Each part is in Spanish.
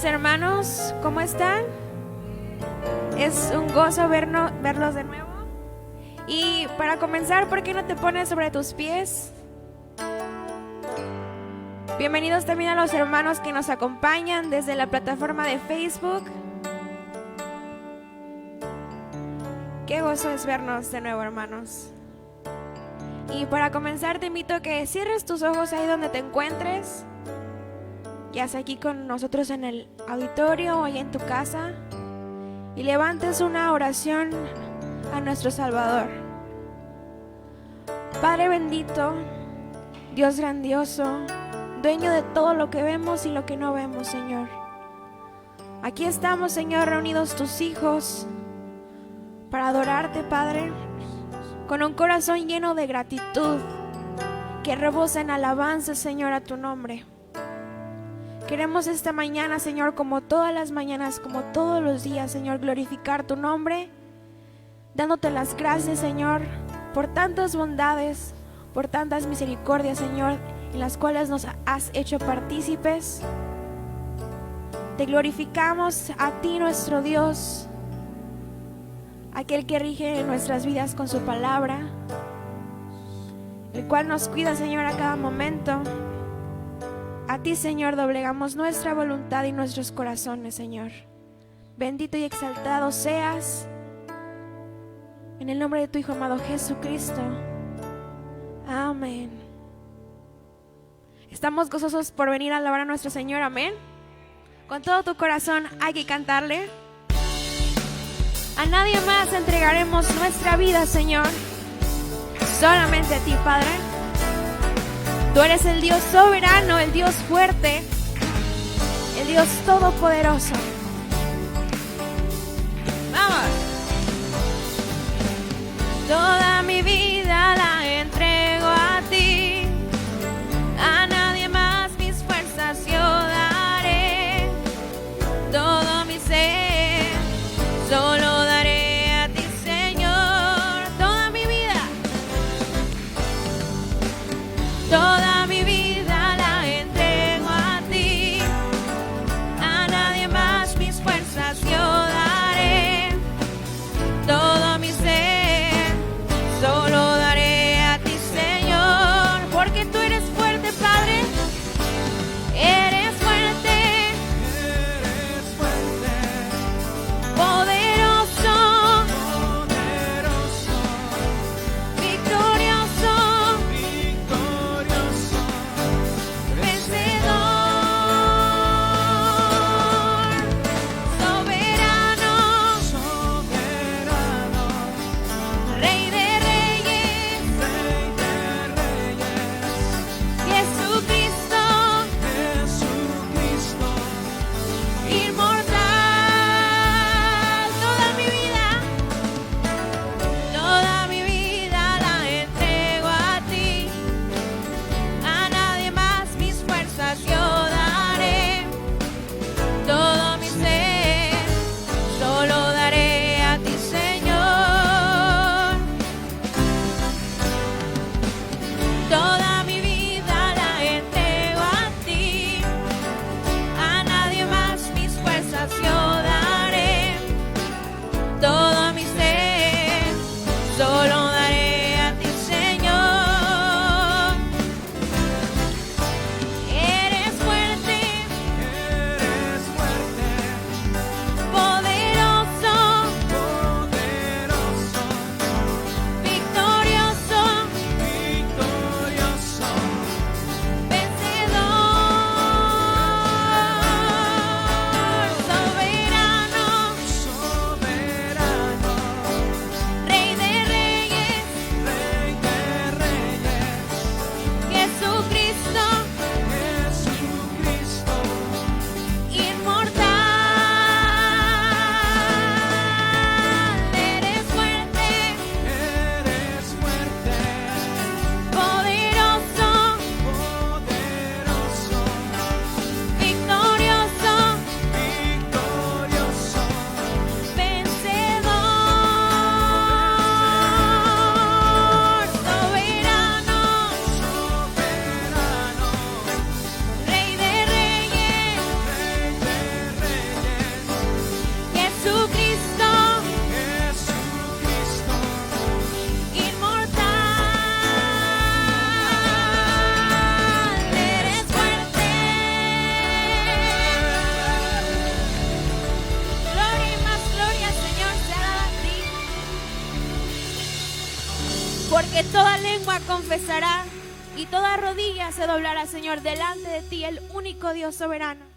Hermanos, ¿cómo están? Es un gozo verlos de nuevo. Y para comenzar, ¿por qué no te pones sobre tus pies? Bienvenidos también a los hermanos que nos acompañan desde la plataforma de Facebook. Qué gozo es vernos de nuevo, hermanos. Y para comenzar te invito a que cierres tus ojos ahí donde te encuentres, ya sea aquí con nosotros en el auditorio o allá en tu casa, y levantes una oración a nuestro Salvador. Padre bendito, Dios grandioso, dueño de todo lo que vemos y lo que no vemos, Señor. Aquí estamos, Señor, reunidos tus hijos para adorarte, Padre, con un corazón lleno de gratitud que rebosa en alabanza, Señor, a tu nombre. Queremos esta mañana, Señor, como todas las mañanas, como todos los días, Señor, glorificar tu nombre, dándote las gracias, Señor, por tantas bondades, por tantas misericordias, Señor, en las cuales nos has hecho partícipes. Te glorificamos a ti, nuestro Dios, aquel que rige nuestras vidas con su palabra, el cual nos cuida, Señor, a cada momento. A ti, Señor, doblegamos nuestra voluntad y nuestros corazones, Señor. Bendito y exaltado seas, en el nombre de tu Hijo amado Jesucristo. Amén. Estamos gozosos por venir a alabar a nuestro Señor, amén. Con todo tu corazón hay que cantarle. A nadie más entregaremos nuestra vida, Señor, solamente a ti, Padre. Tú eres el Dios soberano, el Dios fuerte, el Dios todopoderoso. ¡Vamos! Toda mi vida la entrego a ti, a nadie más mis fuerzas yo daré, todo mi ser solo daré a ti, Señor. Toda mi vida, toda mi vida la entrego a ti, a nadie más mis fuerzas yo daré, todo mi ser solo daré que toda lengua confesará y toda rodilla se doblará, Señor, delante de ti, el único Dios soberano.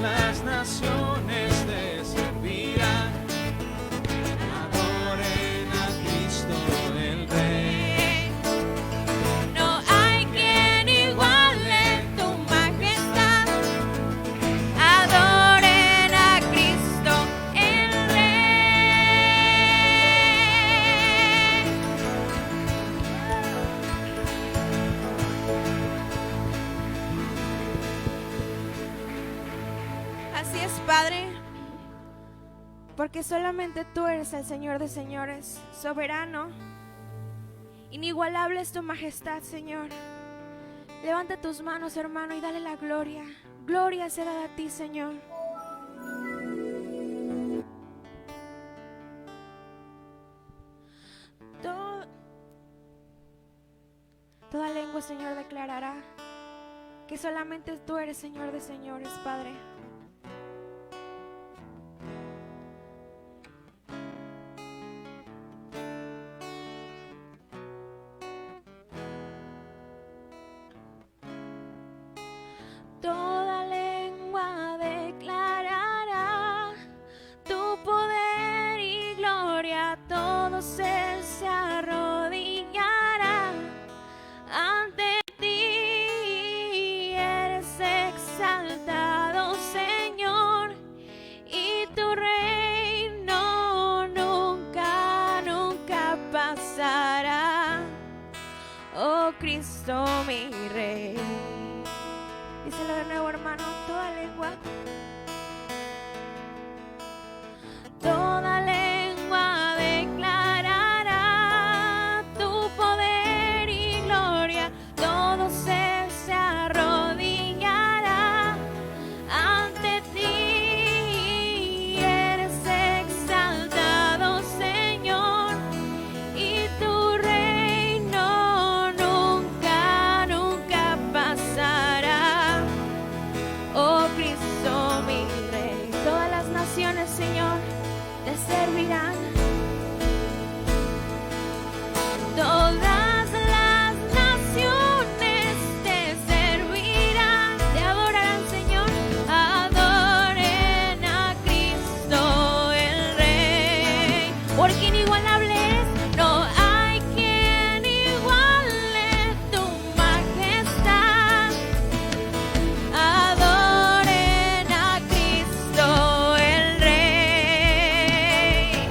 Las naciones te servirán, adoren a Cristo el Rey. No hay quien iguale tu majestad, adoren a Cristo el Rey. Así es, Padre. porque solamente tú eres el Señor de señores, soberano. Inigualable es tu majestad, Señor. Levanta tus manos, hermano, y dale la gloria. Gloria sea dada a ti, Señor. Toda lengua, Señor, declarará que solamente tú eres Señor de señores, Padre. Toda lengua declarará tu poder y gloria, todo ser se arrodillará ante ti. Eres exaltado, Señor, y tu reino nunca, nunca pasará. Oh Cristo, mi Rey. Díselo de nuevo, hermano, toda lengua. Toda lengua declarará tu poder y gloria, todo ser se arrodillará ante ti. Eres exaltado, Señor, y tu reino nunca, nunca pasará. Oh Cristo, mi Rey. Todas las naciones, Señor, te servirán. Todas las naciones te servirán, te adorarán, Señor. Adoren a Cristo el Rey, porque inigualable es, no hay quien iguale tu majestad. Adoren a Cristo el Rey.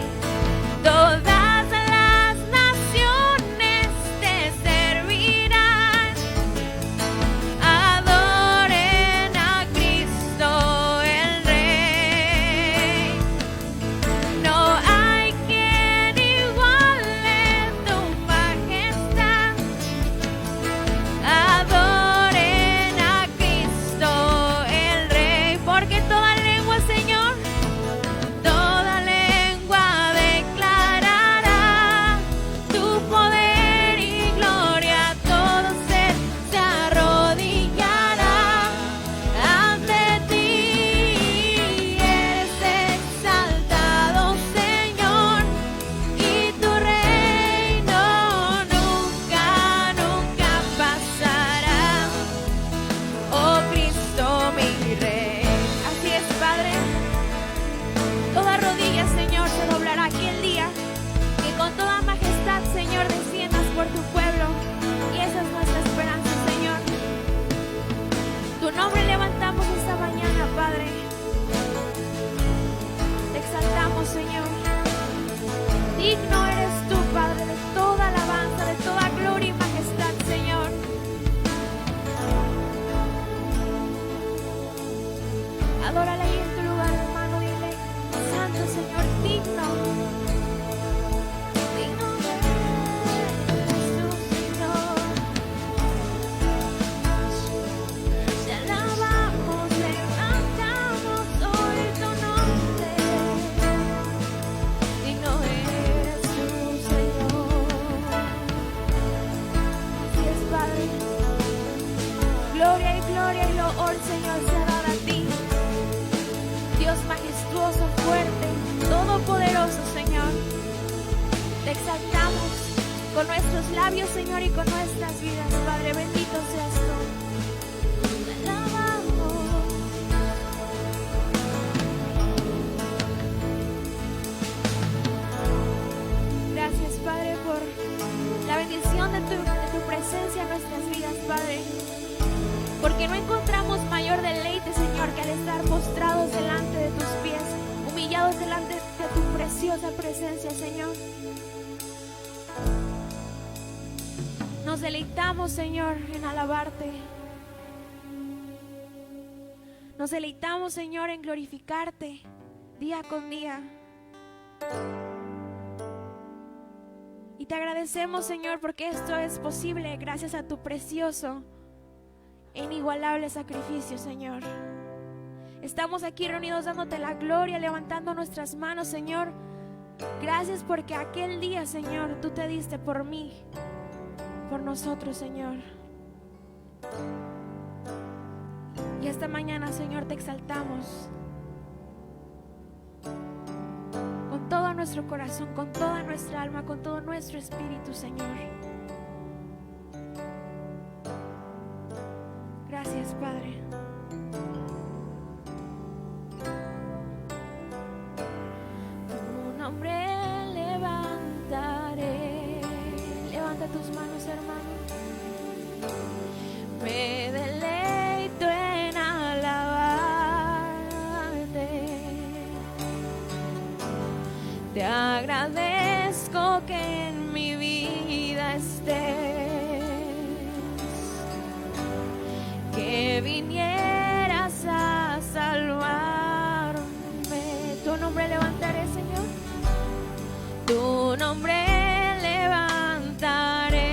Todas las naciones te servirán. Adoren a Cristo el Rey. No hay quien iguale tu majestad. Adoren a Cristo el Rey, porque toda lengua, Señor, toda lengua declarará tu poder y gloria, todo ser se arrodillará ante ti. Eres exaltado, Señor, y tu reino nunca, nunca pasará. Oh Cristo, mi Rey. Así es, Padre. Toda rodilla, Señor, se doblará aquel día que con toda majestad, Señor, desciendas por tu pueblo. Y esa es nuestra esperanza, Señor. Tu nombre levantamos esta mañana, Padre. Te exaltamos, Señor. Digno eres tú, Padre, de toda alabanza, de toda gloria y majestad, Señor. Adórale ahí en tu lugar, hermano, dile: Santo Señor, digno. Digno eres tú, Señor. Te alabamos, levantamos hoy tu nombre. Digno eres tú, Señor. Así es, Padre. Gloria y loor, Señor, sea dada a ti. Dios majestuoso, fuerte, todopoderoso, Señor. Te exaltamos con nuestros labios, Señor, y con nuestras vidas, Padre. Bendito seas tú. Te alabamos. Gracias, Padre, por la bendición de tu presencia en nuestras vidas, Padre. Porque no encontramos mayor deleite, Señor, que al estar postrados delante de tus pies, humillados delante de tu preciosa presencia, Señor. Nos deleitamos, Señor, en alabarte. Nos deleitamos, Señor, en glorificarte día con día. Y te agradecemos, Señor, porque esto es posible gracias a tu precioso e inigualable sacrificio, Señor. Estamos aquí reunidos dándote la gloria, levantando nuestras manos, Señor. Gracias porque aquel día, Señor, tú te diste por mí, por nosotros, Señor. Y esta mañana, Señor, te exaltamos con todo nuestro corazón, con toda nuestra alma, con todo nuestro espíritu, Señor. Gracias, Padre. Tu nombre levantaré. Levanta tus manos, hermano. Me deleito en alabarte. Te agradezco que en mi vida estés, que vinieras a salvarme. Tu nombre levantaré, Señor. Tu nombre levantaré.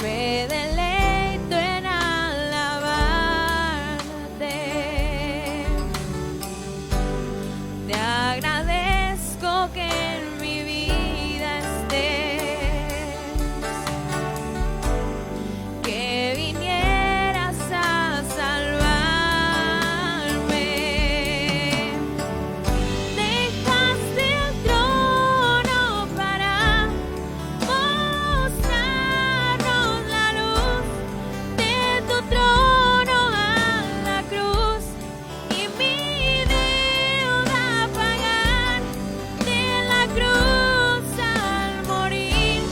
Me deleito en alabarte. Te agradezco que en mi vida estés, que vinieras a salvarme. Dejaste el trono para mostrarnos la luz de tu trono a la cruz, y mi deuda pagar de la cruz al morir,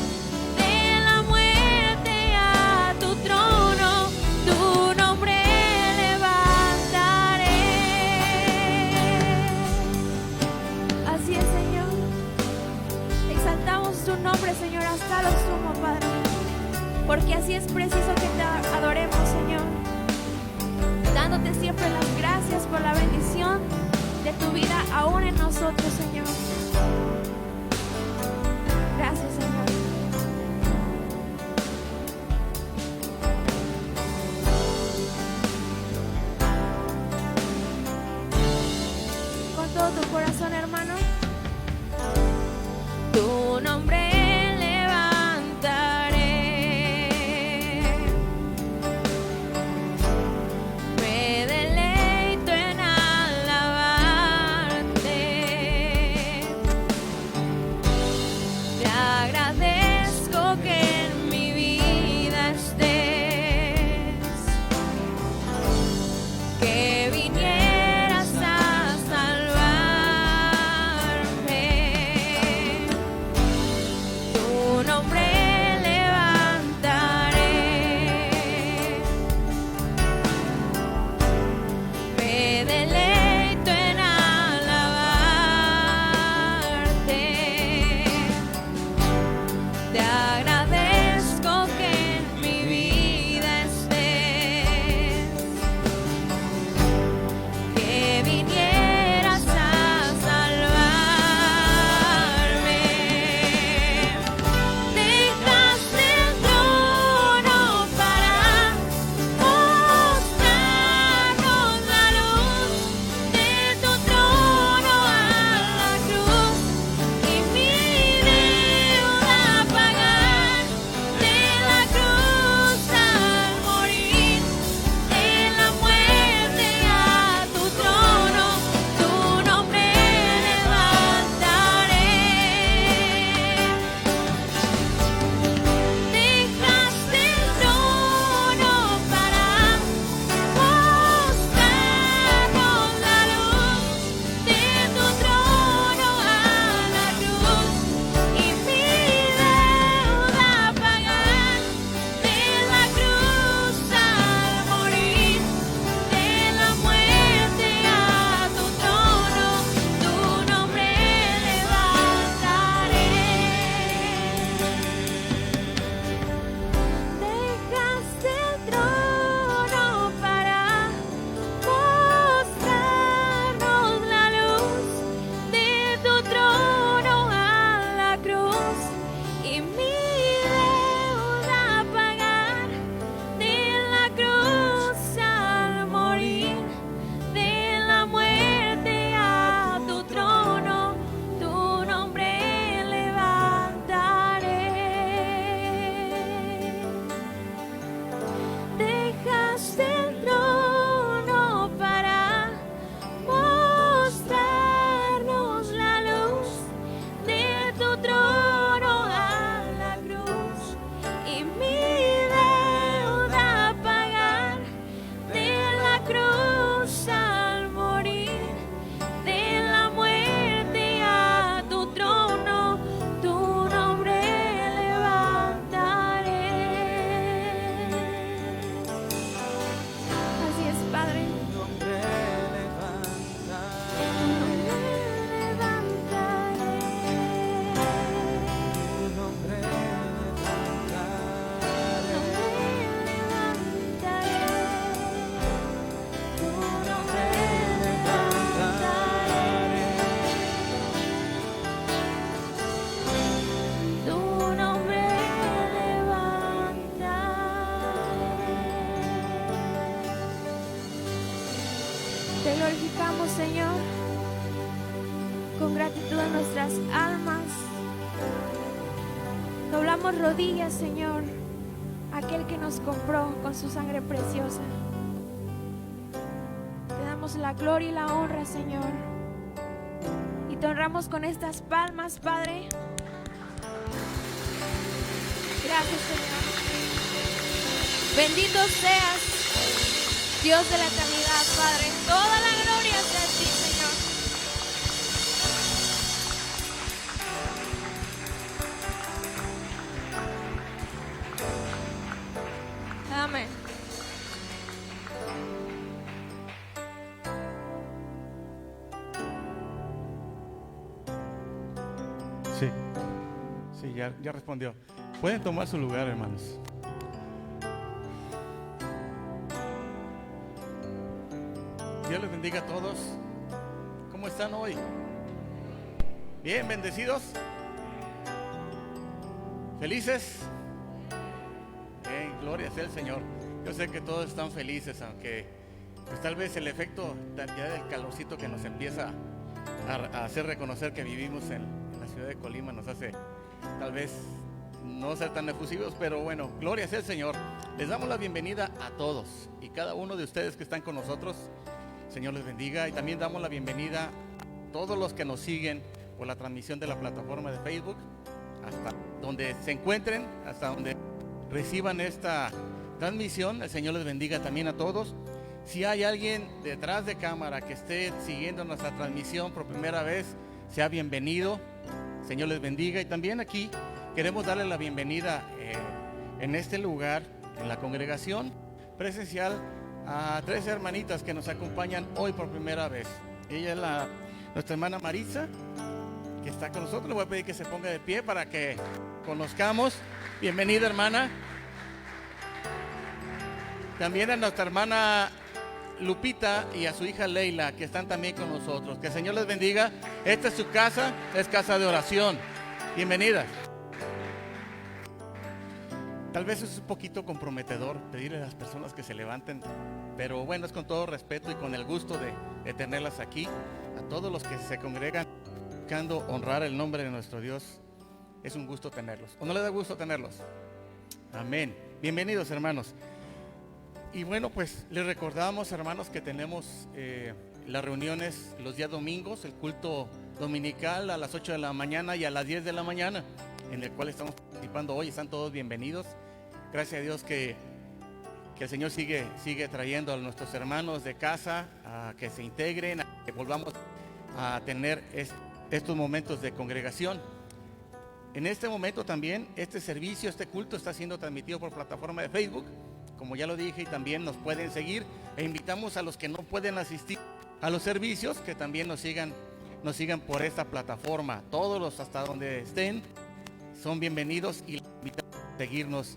de la muerte a tu trono, tu nombre levantaré. Así es, Señor. Exaltamos tu nombre, Señor, hasta lo sumo, Padre, porque así es preciso que te adoremos, Señor, dándote siempre las gracias por la bendición de tu vida aún en nosotros, Señor. Gracias, Señor. Con todo tu corazón, hermano. Tu nombre levantaré. Me deleito en alabarte. Te glorificamos, Señor, con gratitud en nuestras almas. Doblamos rodillas, Señor, a aquel que nos compró con su sangre preciosa. Te damos la gloria y la honra, Señor, y te honramos con estas palmas, Padre. Gracias, Señor. Bendito seas, Dios de la eternidad, Padre. Toda la gloria sea de ti, Señor. Amén. Sí, ya respondió. Pueden tomar su lugar, hermanos. Dios les bendiga a todos. ¿Cómo están hoy? ¿Bien, bendecidos? ¿Felices? Bien, gloria sea el Señor. Yo sé que todos están felices, aunque pues tal vez el efecto ya del calorcito que nos empieza a hacer reconocer que vivimos en la ciudad de Colima nos hace tal vez no ser tan efusivos, pero bueno, gloria sea el Señor. Les damos la bienvenida a todos y cada uno de ustedes que están con nosotros. Señor les bendiga, y también damos la bienvenida a todos los que nos siguen por la transmisión de la plataforma de Facebook, hasta donde se encuentren, hasta donde reciban esta transmisión. El Señor les bendiga también a todos. Si hay alguien detrás de cámara que esté siguiendo nuestra transmisión por primera vez, sea bienvenido. Señor les bendiga. Y también aquí queremos darle la bienvenida en este lugar, en la congregación presencial, a 3 hermanitas que nos acompañan hoy por primera vez. Ella es nuestra hermana Marisa, que está con nosotros. Le voy a pedir que se ponga de pie para que conozcamos. Bienvenida, hermana. También a nuestra hermana Lupita y a su hija Leila, que están también con nosotros. Que el Señor les bendiga. Esta es su casa, es casa de oración. Bienvenidas. Tal vez es un poquito comprometedor pedirle a las personas que se levanten, pero bueno, es con todo respeto y con el gusto de tenerlas aquí. A todos los que se congregan buscando honrar el nombre de nuestro Dios, es un gusto tenerlos. ¿O no les da gusto tenerlos? Amén. Bienvenidos, hermanos. Y bueno, pues les recordamos, hermanos, que tenemos las reuniones los días domingos, el culto dominical a las 8 de la mañana y a las 10 de la mañana, en el cual estamos participando hoy. Están todos bienvenidos. Gracias a Dios que el Señor sigue trayendo a nuestros hermanos de casa a que se integren, a que volvamos a tener estos momentos de congregación. En este momento también este servicio, este culto está siendo transmitido por plataforma de Facebook, como ya lo dije, y también nos pueden seguir, e invitamos a los que no pueden asistir a los servicios que también nos sigan por esta plataforma. Todos los hasta donde estén son bienvenidos y invitamos a seguirnos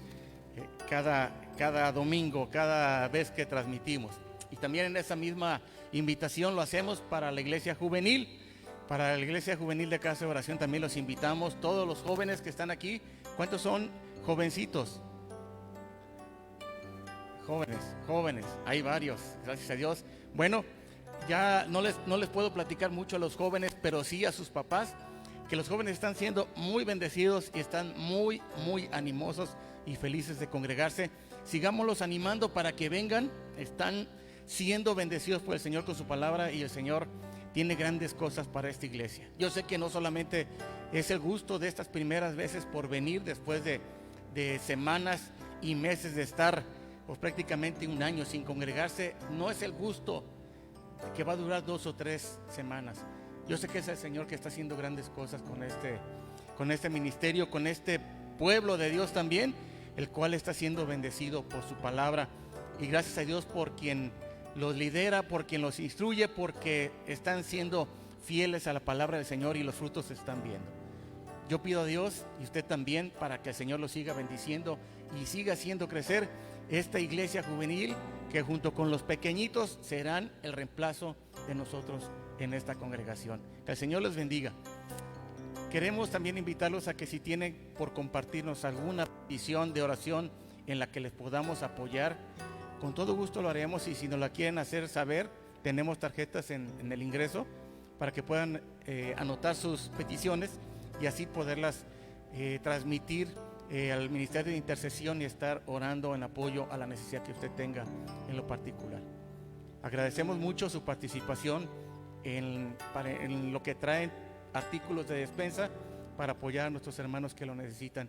cada domingo, cada vez que transmitimos. Y también en esa misma invitación lo hacemos para la iglesia juvenil. Para la iglesia juvenil de Casa de Oración también los invitamos, todos los jóvenes que están aquí. ¿Cuántos son jovencitos? Jóvenes, hay varios, gracias a Dios. Bueno, ya no les puedo platicar mucho a los jóvenes, pero sí a sus papás, que los jóvenes están siendo muy bendecidos y están muy animosos y felices de congregarse. Sigámoslos animando para que vengan. Están siendo bendecidos por el Señor con su palabra, y el Señor tiene grandes cosas para esta iglesia. Yo sé que no solamente es el gusto de estas primeras veces por venir después de semanas y meses de estar pues prácticamente un año sin congregarse. No es el gusto que va a durar 2 o 3 semanas. Yo sé que es el Señor que está haciendo grandes cosas con este ministerio, con este pueblo de Dios también, el cual está siendo bendecido por su palabra. Y gracias a Dios por quien los lidera, por quien los instruye, porque están siendo fieles a la palabra del Señor y los frutos se están viendo. Yo pido a Dios y usted también para que el Señor los siga bendiciendo y siga haciendo crecer esta iglesia juvenil, que junto con los pequeñitos serán el reemplazo de nosotros en esta congregación. Que el Señor les bendiga. Queremos también invitarlos a que si tienen por compartirnos alguna petición de oración en la que les podamos apoyar, con todo gusto lo haremos, y si nos la quieren hacer saber tenemos tarjetas en el ingreso para que puedan anotar sus peticiones y así poderlas transmitir al Ministerio de Intercesión y estar orando en apoyo a la necesidad que usted tenga en lo particular. Agradecemos mucho su participación en lo que traen artículos de despensa para apoyar a nuestros hermanos que lo necesitan.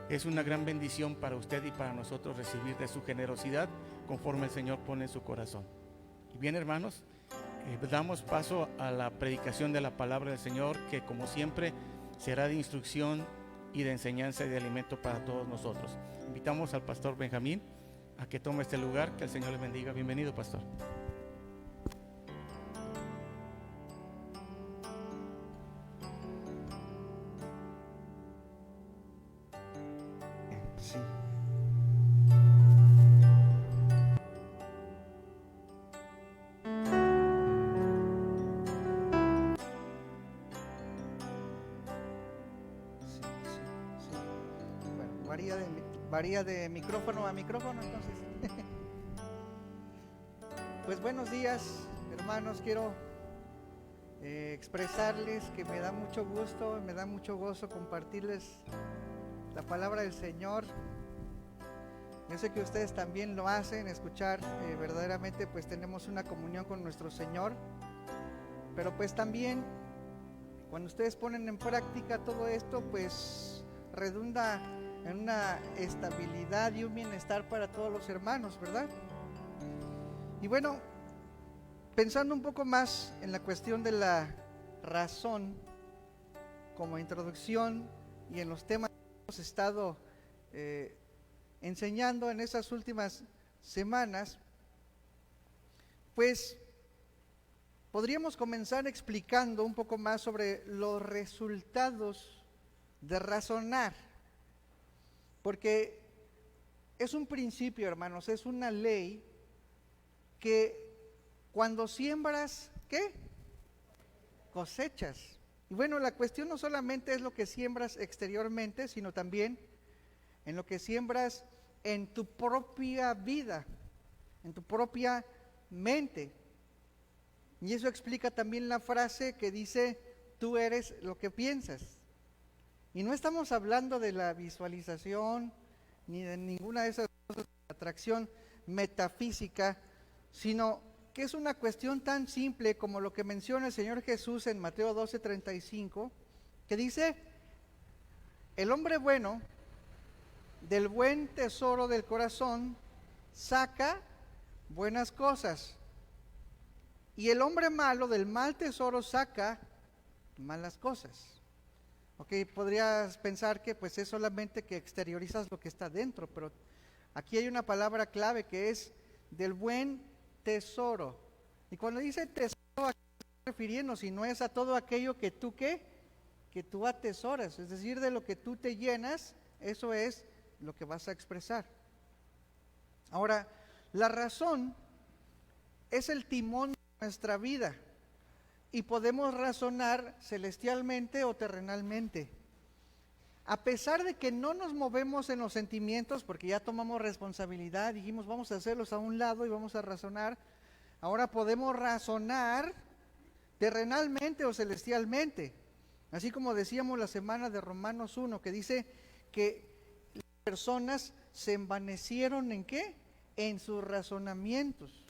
Es una gran bendición para usted y para nosotros recibir de su generosidad conforme el Señor pone en su corazón. Y bien, hermanos, damos paso a la predicación de la palabra del Señor, que como siempre será de instrucción y de enseñanza y de alimento para todos nosotros. Invitamos al pastor Benjamín a que tome este lugar. Que el Señor le bendiga. Bienvenido, pastor. Sí. Bueno, varía de micrófono a micrófono, entonces. Pues buenos días, hermanos. Quiero expresarles que me da mucho gusto, me da mucho gozo compartirles la palabra del Señor. Yo sé que ustedes también lo hacen, escuchar verdaderamente pues tenemos una comunión con nuestro Señor, pero pues también cuando ustedes ponen en práctica todo esto pues redunda en una estabilidad y un bienestar para todos los hermanos, ¿verdad? Y bueno, pensando un poco más en la cuestión de la razón como introducción y en los temas que hemos estado enseñando en esas últimas semanas, pues podríamos comenzar explicando un poco más sobre los resultados de razonar, porque es un principio, hermanos, es una ley que cuando siembras, ¿qué? Cosechas. Y bueno, la cuestión no solamente es lo que siembras exteriormente, sino también en lo que siembras en tu propia vida, en tu propia mente. Y eso explica también la frase que dice, tú eres lo que piensas. Y no estamos hablando de la visualización, ni de ninguna de esas cosas de atracción metafísica, sino que es una cuestión tan simple como lo que menciona el Señor Jesús en Mateo 12:35, que dice, el hombre bueno del buen tesoro del corazón saca buenas cosas, y el hombre malo del mal tesoro saca malas cosas. Ok, podrías pensar que pues es solamente que exteriorizas lo que está dentro, pero aquí hay una palabra clave que es del buen tesoro. Y cuando dice tesoro, ¿a qué se está refiriendo? Si no es a todo aquello que tú ¿qué? Que tú atesoras, es decir, de lo que tú te llenas, eso es lo que vas a expresar. Ahora, la razón es el timón de nuestra vida y podemos razonar celestialmente o terrenalmente. A pesar de que no nos movemos en los sentimientos, porque ya tomamos responsabilidad, dijimos vamos a hacerlos a un lado y vamos a razonar, ahora podemos razonar terrenalmente o celestialmente. Así como decíamos la semana de Romanos 1, que dice que las personas se envanecieron ¿en qué? En sus razonamientos.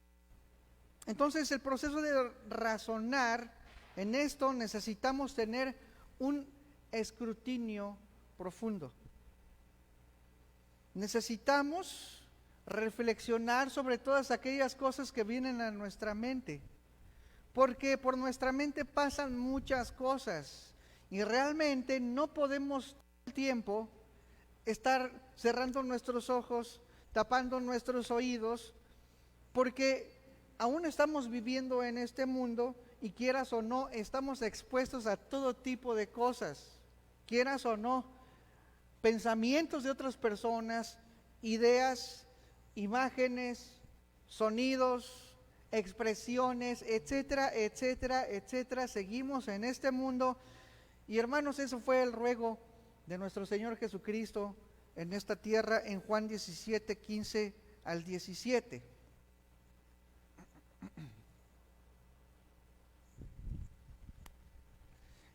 Entonces el proceso de razonar, en esto necesitamos tener un escrutinio profundo. Necesitamos reflexionar sobre todas aquellas cosas que vienen a nuestra mente, porque por nuestra mente pasan muchas cosas y realmente no podemos todo el tiempo estar cerrando nuestros ojos, tapando nuestros oídos, porque aún estamos viviendo en este mundo y quieras o no, estamos expuestos a todo tipo de cosas, quieras o no, pensamientos de otras personas, ideas, imágenes, sonidos, expresiones, etcétera, etcétera, etcétera. Seguimos en este mundo y hermanos, eso fue el ruego de nuestro Señor Jesucristo en esta tierra en Juan 17, 15 al 17.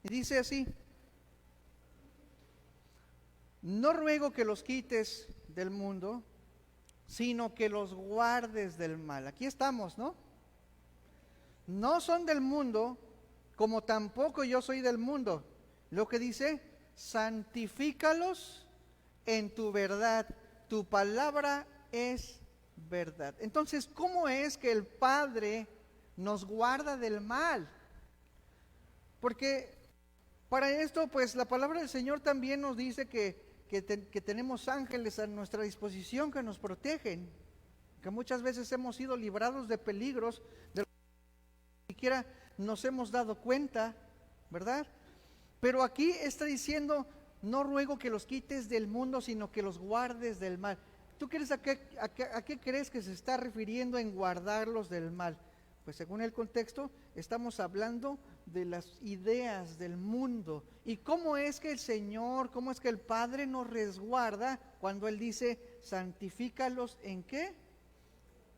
Y dice así: no ruego que los quites del mundo, sino que los guardes del mal. Aquí estamos, ¿no? No son del mundo, como tampoco yo soy del mundo. Lo que dice: santifícalos en tu verdad, tu palabra es verdad. Entonces, ¿cómo es que el Padre nos guarda del mal? Porque para esto, pues la palabra del Señor también nos dice que tenemos ángeles a nuestra disposición que nos protegen, que muchas veces hemos sido librados de peligros de los que ni siquiera nos hemos dado cuenta, ¿verdad? Pero aquí está diciendo: no ruego que los quites del mundo, sino que los guardes del mal. ¿Tú crees a qué crees que se está refiriendo en guardarlos del mal? Pues según el contexto, estamos hablando de las ideas del mundo. ¿Y cómo es que el Señor, cómo es que el Padre nos resguarda cuando Él dice: santifícalos en qué?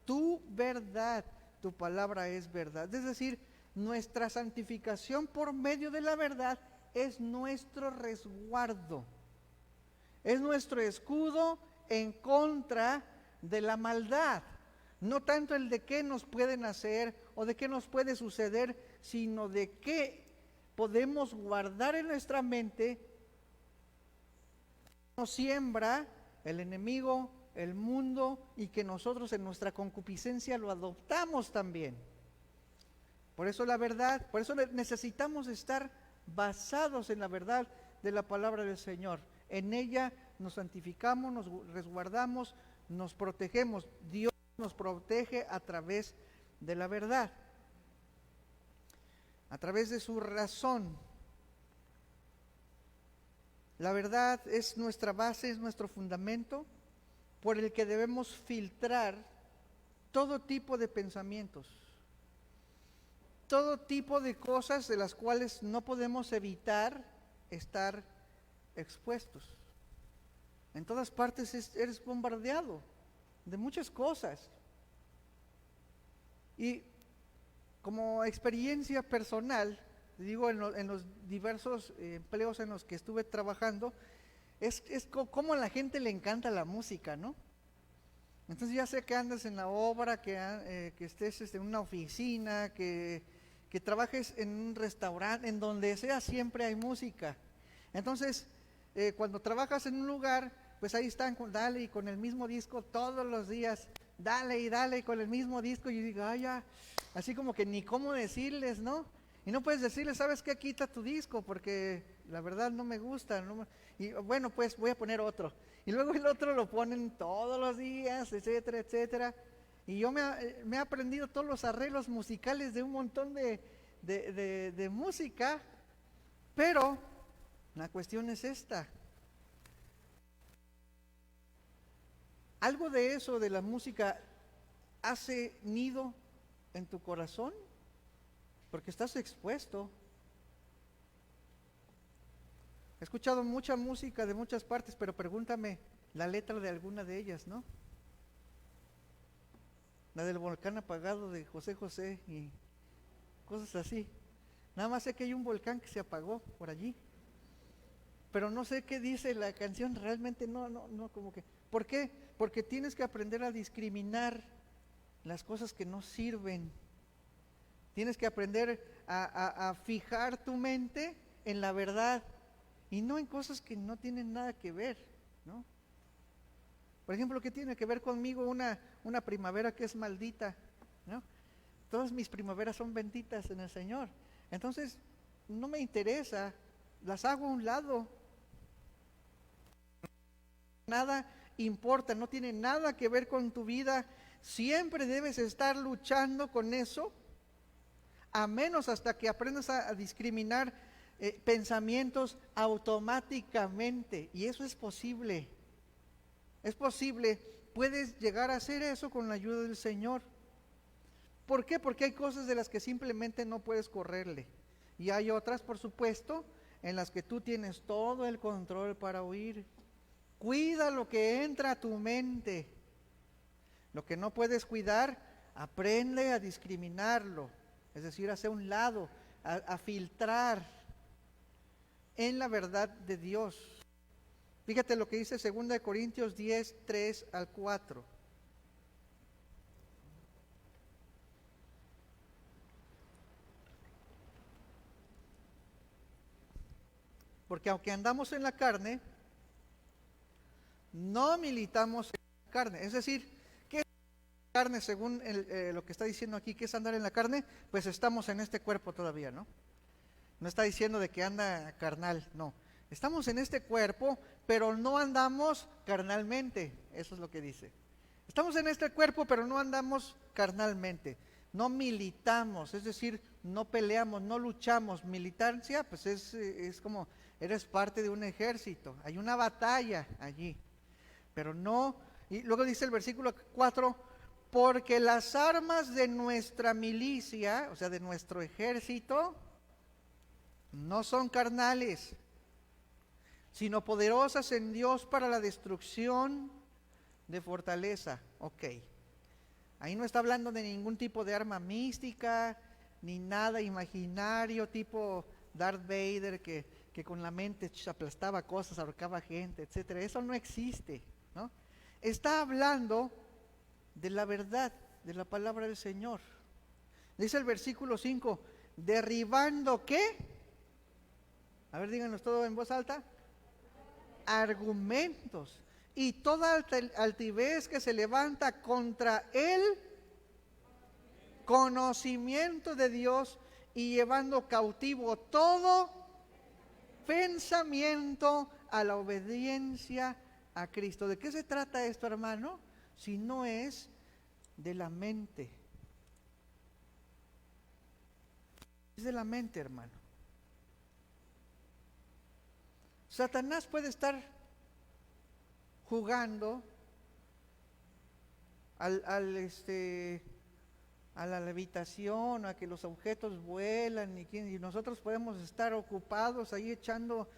Tu verdad, tu palabra es verdad. Es decir, nuestra santificación por medio de la verdad es nuestro resguardo, es nuestro escudo en contra de la maldad. No tanto el de qué nos pueden hacer o de qué nos puede suceder, sino de qué podemos guardar en nuestra mente. Nos siembra el enemigo, el mundo, y que nosotros en nuestra concupiscencia lo adoptamos también. Por eso la verdad, por eso necesitamos estar basados en la verdad de la palabra del Señor. En ella nos santificamos, nos resguardamos, nos protegemos. Dios nos protege a través de la verdad, a través de su razón. La verdad es nuestra base, es nuestro fundamento por el que debemos filtrar todo tipo de pensamientos, todo tipo de cosas de las cuales no podemos evitar estar expuestos. En todas partes eres bombardeado de muchas cosas. Y como experiencia personal, digo, en los diversos empleos en los que estuve trabajando, es como a la gente le encanta la música, ¿no? Entonces ya sea que andes en la obra, que estés en una oficina, que trabajes en un restaurante, en donde sea, siempre hay música. Entonces, cuando trabajas en un lugar, pues ahí están, dale, y con el mismo disco todos los días, dale y dale con el mismo disco, y yo digo: ay, ya, así como que ni cómo decirles, ¿no? Y no puedes decirles: ¿sabes qué? Quita tu disco, porque la verdad no me gusta, y bueno, pues voy a poner otro. Y luego el otro lo ponen todos los días, etcétera, etcétera. Y yo me he aprendido todos los arreglos musicales de un montón de música, pero la cuestión es esta. ¿Algo de eso, de la música, hace nido en tu corazón? Porque estás expuesto. He escuchado mucha música de muchas partes, pero pregúntame la letra de alguna de ellas, ¿no? La del Volcán Apagado de José José y cosas así. Nada más sé que hay un volcán que se apagó por allí, pero no sé qué dice la canción, realmente no, como que... ¿Por qué? Porque tienes que aprender a discriminar las cosas que no sirven. Tienes que aprender a fijar tu mente en la verdad y no en cosas que no tienen nada que ver, ¿no? Por ejemplo, ¿qué tiene que ver conmigo una primavera que es maldita, ¿no? Todas mis primaveras son benditas en el Señor. Entonces, no me interesa, las hago a un lado. Nada importa, no tiene nada que ver con tu vida. Siempre debes estar luchando con eso, a menos hasta que aprendas a discriminar pensamientos automáticamente. Y eso es posible. Es posible, puedes llegar a hacer eso con la ayuda del Señor. ¿Por qué? Porque hay cosas de las que simplemente no puedes correrle. Y hay otras, por supuesto, en las que tú tienes todo el control para huir. Cuida lo que entra a tu mente. Lo que no puedes cuidar, aprende a discriminarlo. Es decir, hacia un lado, a filtrar. en la verdad de Dios. Fíjate lo que dice 2 Corintios 10, 3 al 4. Porque aunque andamos en la carne, no militamos en la carne. Es decir, ¿qué es la carne según lo que está diciendo aquí? ¿Qué es andar en la carne? Pues estamos en este cuerpo todavía, ¿no? No está diciendo de que anda carnal, no. Estamos en este cuerpo, pero no andamos carnalmente. Eso es lo que dice. Estamos en este cuerpo, pero no andamos carnalmente. No militamos, es decir, no peleamos, no luchamos. Militancia, pues es como, eres parte de un ejército. Hay una batalla allí. Pero no, y luego dice el versículo 4, porque las armas de nuestra milicia, o sea, de nuestro ejército, no son carnales, sino poderosas en Dios para la destrucción de fortaleza. Ok, ahí no está hablando de ningún tipo de arma mística, ni nada imaginario, tipo Darth Vader, que con la mente aplastaba cosas, ahorcaba gente, etcétera. Eso no existe, ¿no? Está hablando de la verdad, de la palabra del Señor. Dice el versículo 5, derribando ¿qué? A ver, díganos todo en voz alta. Argumentos y toda altivez que se levanta contra el conocimiento de Dios, y llevando cautivo todo pensamiento a la obediencia a Cristo. ¿De qué se trata esto, hermano? Si no es de la mente. Es de la mente, hermano. Satanás puede estar jugando a la levitación, a que los objetos vuelan, y nosotros podemos estar ocupados ahí echando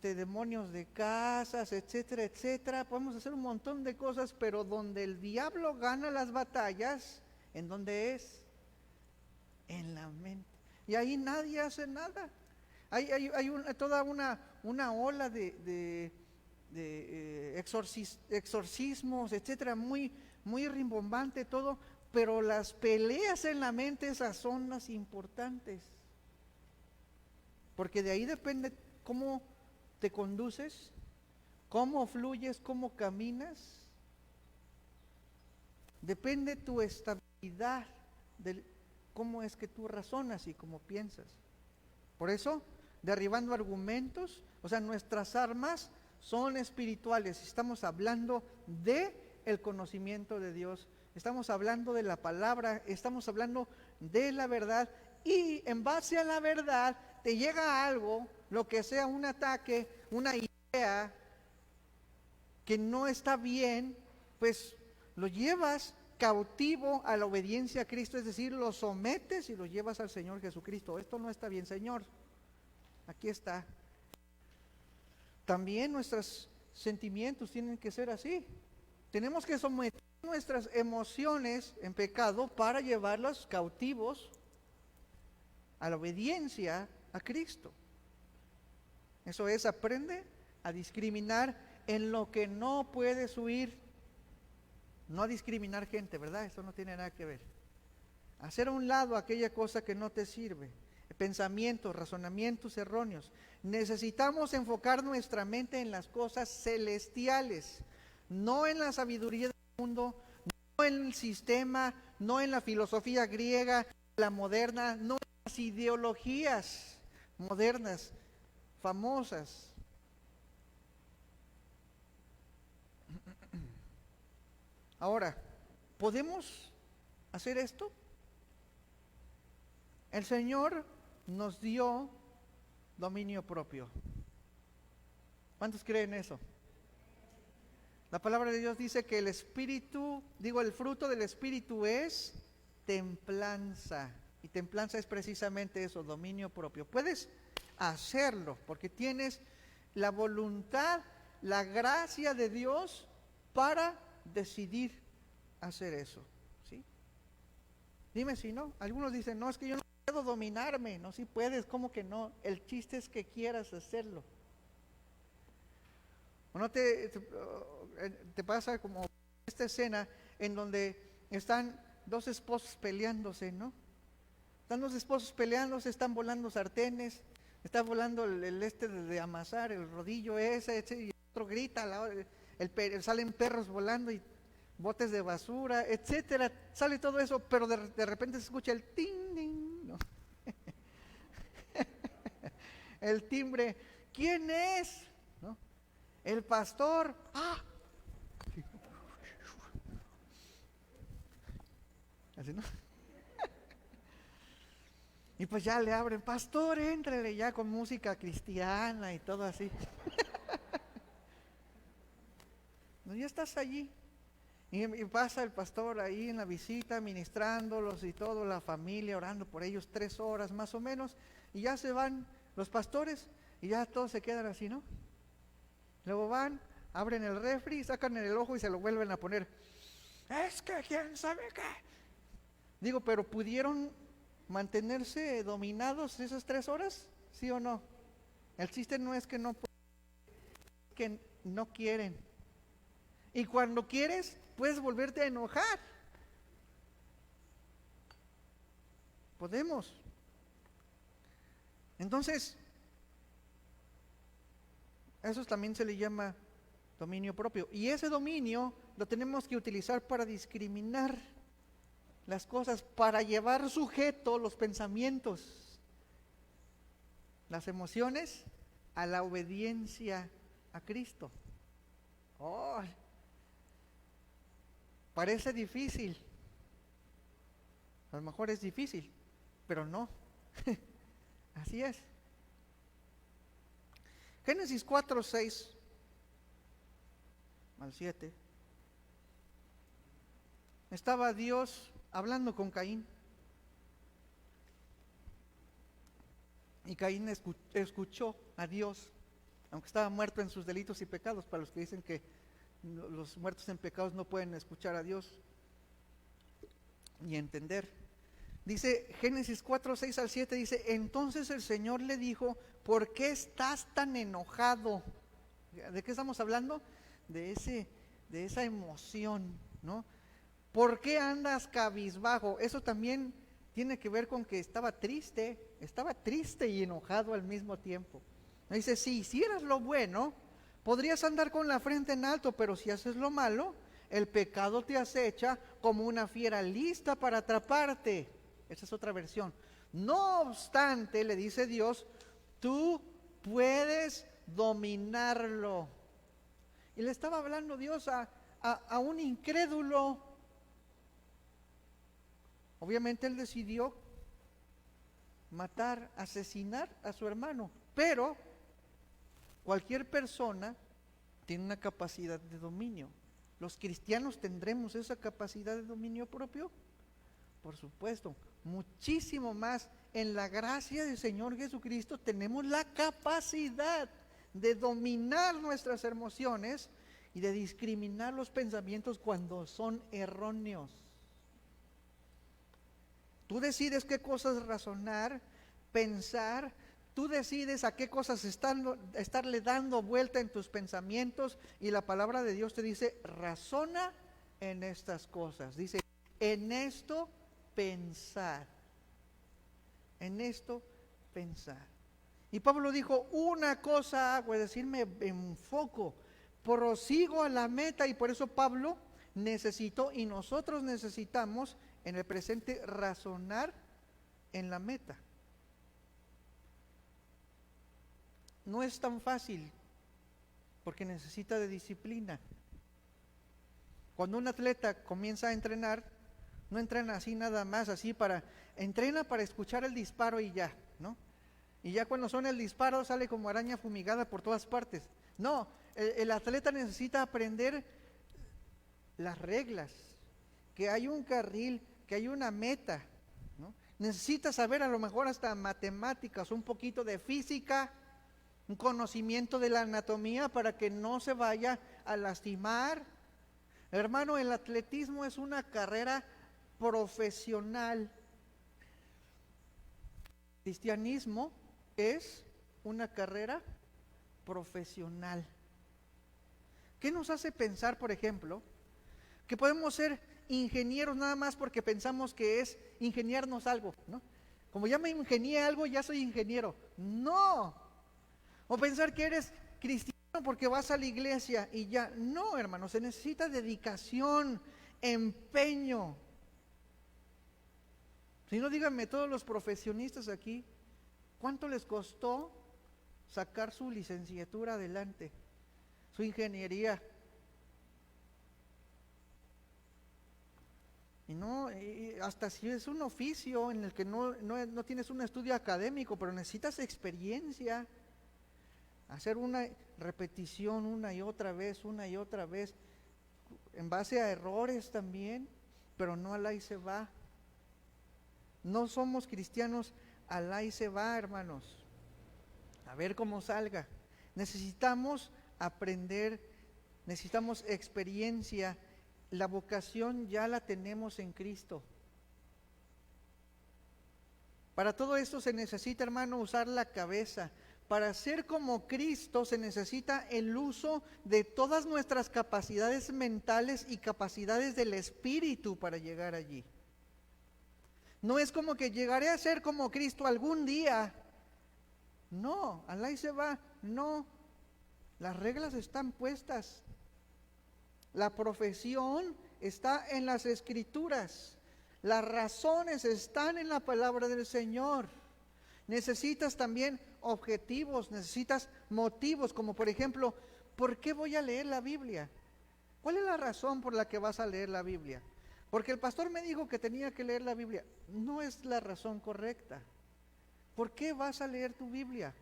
demonios de casas, etcétera, etcétera. Podemos hacer un montón de cosas, pero donde el diablo gana las batallas, ¿en dónde es? En la mente. Y ahí nadie hace nada. Hay toda una ola de exorcismos, etcétera, muy rimbombante todo, pero las peleas en la mente, esas son las importantes, porque de ahí depende cómo te conduces, cómo fluyes, cómo caminas, depende tu estabilidad, de cómo es que tú razonas y cómo piensas. Por eso, derribando argumentos, o sea, nuestras armas son espirituales. Estamos hablando de el conocimiento de Dios, estamos hablando de la palabra, estamos hablando de la verdad, y en base a la verdad te llega algo, lo que sea un ataque, una idea que no está bien, pues lo llevas cautivo a la obediencia a Cristo, es decir, lo sometes y lo llevas al Señor Jesucristo. Esto no está bien, Señor. Aquí está. También nuestros sentimientos tienen que ser así. Tenemos que someter nuestras emociones en pecado para llevarlos cautivos a la obediencia a Cristo. Eso es, aprende a discriminar en lo que no puedes huir. No a discriminar gente, ¿verdad? Eso no tiene nada que ver. Hacer a un lado aquella cosa que no te sirve. Pensamientos, razonamientos erróneos. Necesitamos enfocar nuestra mente en las cosas celestiales, no en la sabiduría del mundo, no en el sistema, no en la filosofía griega, la moderna, no en las ideologías modernas, famosas. Ahora, ¿podemos hacer esto? El Señor nos dio dominio propio. ¿Cuántos creen eso? La palabra de Dios dice que el fruto del Espíritu es templanza. Y templanza es precisamente eso, dominio propio. Puedes hacerlo porque tienes la voluntad, la gracia de Dios para decidir hacer eso, ¿sí? Dime si no. Algunos dicen, no, es que yo no puedo dominarme. No, si puedes, ¿cómo que no? El chiste es que quieras hacerlo. ¿O no te pasa como esta escena en donde están dos esposos peleándose, ¿no? Están dos esposos peleándose, están volando sartenes, está volando el de amasar, el rodillo ese, y otro grita, salen perros volando y botes de basura, etcétera, sale todo eso, pero de repente se escucha el ting, ting, ¿no? El timbre, ¿quién es? ¿No? El pastor, ¡ah! Así, ¿no? Y pues ya le abren, pastor, éntrele ya con música cristiana y todo así. No, ya estás allí. Y pasa el pastor ahí en la visita, ministrándolos y todo, la familia, orando por ellos 3 horas más o menos. Y ya se van los pastores y ya todos se quedan así, ¿no? Luego van, abren el refri, sacan el ojo y se lo vuelven a poner. Es que quién sabe qué. Digo, pero ¿pudieron mantenerse dominados esas 3 horas? ¿Sí o no? El chiste no es que no pueden, es que no quieren. Y cuando quieres, puedes volverte a enojar. Podemos. Entonces, eso también se le llama dominio propio. Y ese dominio lo tenemos que utilizar para discriminar las cosas, para llevar sujeto los pensamientos, las emociones, a la obediencia a Cristo. Oh, parece difícil. A lo mejor es difícil, pero no. Así es. Génesis 4, 6 al 7. Estaba Dios hablando con Caín. Y Caín escuchó a Dios, aunque estaba muerto en sus delitos y pecados, para los que dicen que los muertos en pecados no pueden escuchar a Dios ni entender. Dice Génesis 4, 6 al 7, dice, entonces el Señor le dijo, ¿por qué estás tan enojado? ¿De qué estamos hablando? De esa emoción, ¿no? ¿Por qué andas cabizbajo? Eso también tiene que ver con que estaba triste y enojado al mismo tiempo. Dice, si hicieras lo bueno, podrías andar con la frente en alto, pero si haces lo malo, el pecado te acecha como una fiera lista para atraparte. Esa es otra versión. No obstante, le dice Dios, tú puedes dominarlo. Y le estaba hablando Dios a un incrédulo. Obviamente él decidió matar, asesinar a su hermano, pero cualquier persona tiene una capacidad de dominio. ¿Los cristianos tendremos esa capacidad de dominio propio? Por supuesto, muchísimo más. En la gracia del Señor Jesucristo tenemos la capacidad de dominar nuestras emociones y de discriminar los pensamientos cuando son erróneos. Tú decides qué cosas razonar, pensar, tú decides a qué cosas estarle dando vuelta en tus pensamientos, y la palabra de Dios te dice, razona en estas cosas. Dice, en esto pensar. En esto pensar. Y Pablo dijo, una cosa hago, es decir, me enfoco, prosigo a la meta, y por eso Pablo necesitó y nosotros necesitamos en el presente razonar en la meta. No es tan fácil porque necesita de disciplina. Cuando un atleta comienza a entrenar, no entrena así nada más, entrena para escuchar el disparo y ya, ¿no? Y ya cuando suena el disparo sale como araña fumigada por todas partes. No, el atleta necesita aprender las reglas, que hay un carril, que hay una meta, ¿no? Necesita saber a lo mejor hasta matemáticas, un poquito de física, un conocimiento de la anatomía para que no se vaya a lastimar. Hermano, el atletismo es una carrera profesional. Cristianismo es una carrera profesional. ¿Qué nos hace pensar, por ejemplo, que podemos ser ingenieros nada más porque pensamos que es ingeniarnos algo, ¿no? Como ya me ingenié algo, ya soy ingeniero. No. O pensar que eres cristiano porque vas a la iglesia y ya. No, hermano, se necesita dedicación, empeño. Si no, díganme todos los profesionistas aquí, ¿cuánto les costó sacar su licenciatura adelante? Su ingeniería. Y no, hasta si es un oficio en el que no tienes un estudio académico, pero necesitas experiencia. Hacer una repetición una y otra vez, en base a errores también, pero no al ahí se va. No somos cristianos al ahí se va, hermanos. A ver cómo salga. Necesitamos aprender, necesitamos experiencia. La vocación ya la tenemos en Cristo. Para todo esto se necesita, hermano, usar la cabeza. Para ser como Cristo se necesita el uso de todas nuestras capacidades mentales y capacidades del espíritu para llegar allí. No es como que llegaré a ser como Cristo algún día. No, ahí se va. No, las reglas están puestas. La profesión está en las Escrituras. Las razones están en la palabra del Señor. Necesitas también objetivos, necesitas motivos, como por ejemplo, ¿por qué voy a leer la Biblia? ¿Cuál es la razón por la que vas a leer la Biblia? Porque el pastor me dijo que tenía que leer la Biblia. No es la razón correcta. ¿Por qué vas a leer tu Biblia?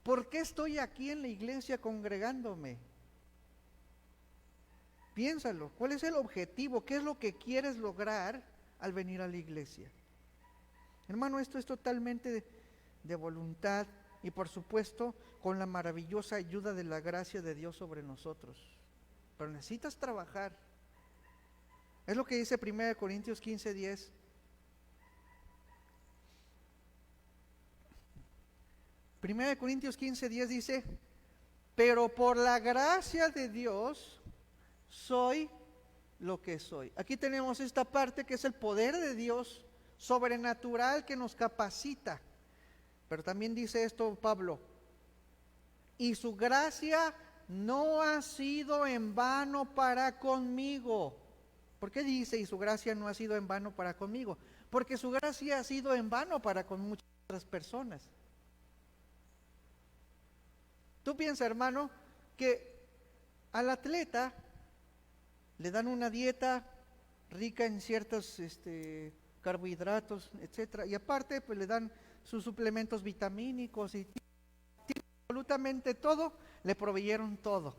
¿Por qué estoy aquí en la iglesia congregándome? Piénsalo, ¿cuál es el objetivo? ¿Qué es lo que quieres lograr al venir a la iglesia? Hermano, esto es totalmente de voluntad y por supuesto con la maravillosa ayuda de la gracia de Dios sobre nosotros. Pero necesitas trabajar. Es lo que dice 1 Corintios 15:10. Primera de Corintios 15:10 dice, pero por la gracia de Dios soy lo que soy. Aquí tenemos esta parte que es el poder de Dios sobrenatural que nos capacita. Pero también dice esto Pablo, y su gracia no ha sido en vano para conmigo. ¿Por qué dice y su gracia no ha sido en vano para conmigo? Porque su gracia ha sido en vano para con muchas otras personas. Tú piensas, hermano, que al atleta le dan una dieta rica en ciertos carbohidratos, etcétera, y aparte pues le dan sus suplementos vitamínicos y tiene absolutamente todo, le proveyeron todo.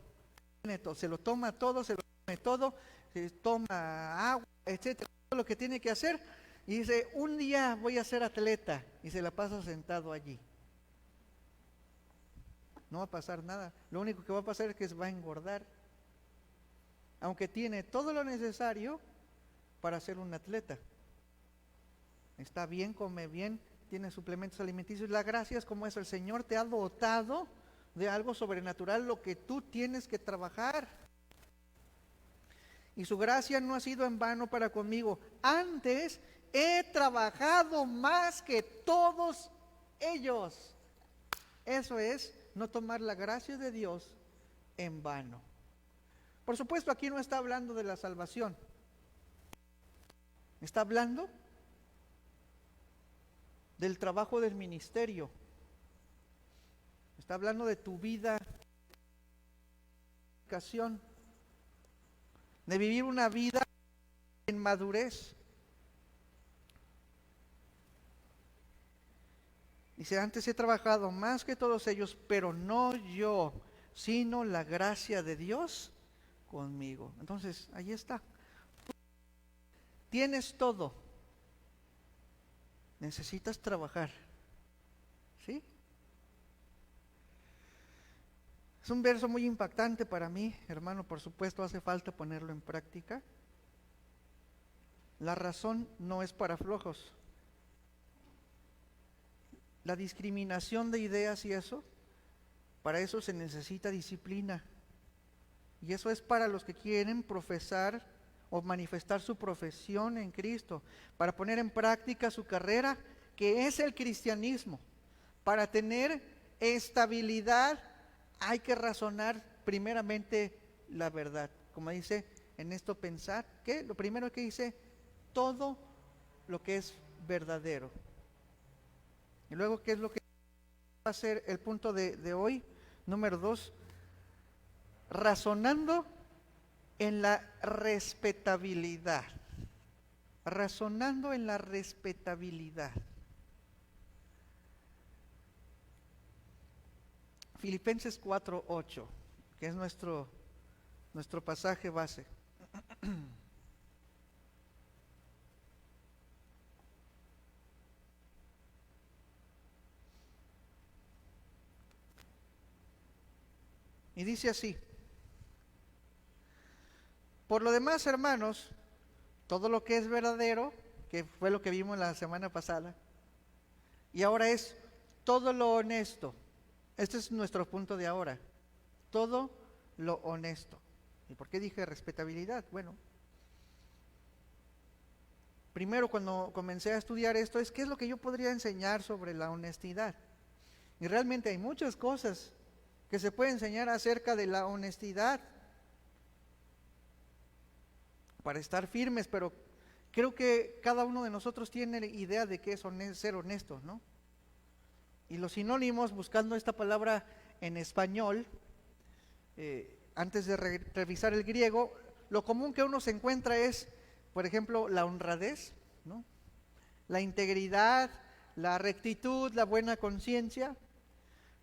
Se lo toma todo, se lo come todo, se toma agua, etcétera, todo lo que tiene que hacer, y dice, un día voy a ser atleta, y se la pasa sentado allí. No va a pasar nada, lo único que va a pasar es que se va a engordar, aunque tiene todo lo necesario para ser un atleta. Está bien, come bien, tiene suplementos alimenticios. La gracia es como eso, el Señor te ha dotado de algo sobrenatural, lo que tú tienes que trabajar. Y su gracia no ha sido en vano para conmigo. Antes he trabajado más que todos ellos. Eso es no tomar la gracia de Dios en vano. Por supuesto, aquí no está hablando de la salvación. Está hablando del trabajo del ministerio. Está hablando de tu vida, de vivir una vida en madurez. Dice, antes he trabajado más que todos ellos, pero no yo, sino la gracia de Dios conmigo. Entonces, ahí está. Tienes todo. Necesitas trabajar. ¿Sí? Es un verso muy impactante para mí, hermano, por supuesto hace falta ponerlo en práctica. La razón no es para flojos. la discriminación de ideas y eso, para eso se necesita disciplina. Y eso es para los que quieren profesar o manifestar su profesión en Cristo, para poner en práctica su carrera, que es el cristianismo. Para tener estabilidad hay que razonar primeramente la verdad. Como dice en esto pensar, que lo primero que dice, todo lo que es verdadero. Y luego, ¿qué es lo que va a ser el punto de hoy? Número 2, razonando en la respetabilidad. Razonando en la respetabilidad. Filipenses 4:8, que es nuestro pasaje base. Y dice así: por lo demás, hermanos, todo lo que es verdadero, que fue lo que vimos la semana pasada, y ahora es todo lo honesto. Este es nuestro punto de ahora, todo lo honesto. ¿Y por qué dije respetabilidad? Bueno, primero cuando comencé a estudiar esto es qué es lo que yo podría enseñar sobre la honestidad. Y realmente hay muchas cosas que se puede enseñar acerca de la honestidad para estar firmes, pero creo que cada uno de nosotros tiene idea de qué es ser honesto, ¿no? Y los sinónimos, buscando esta palabra en español, antes de revisar el griego, lo común que uno se encuentra es, por ejemplo, la honradez, ¿no? La integridad, la rectitud, la buena conciencia.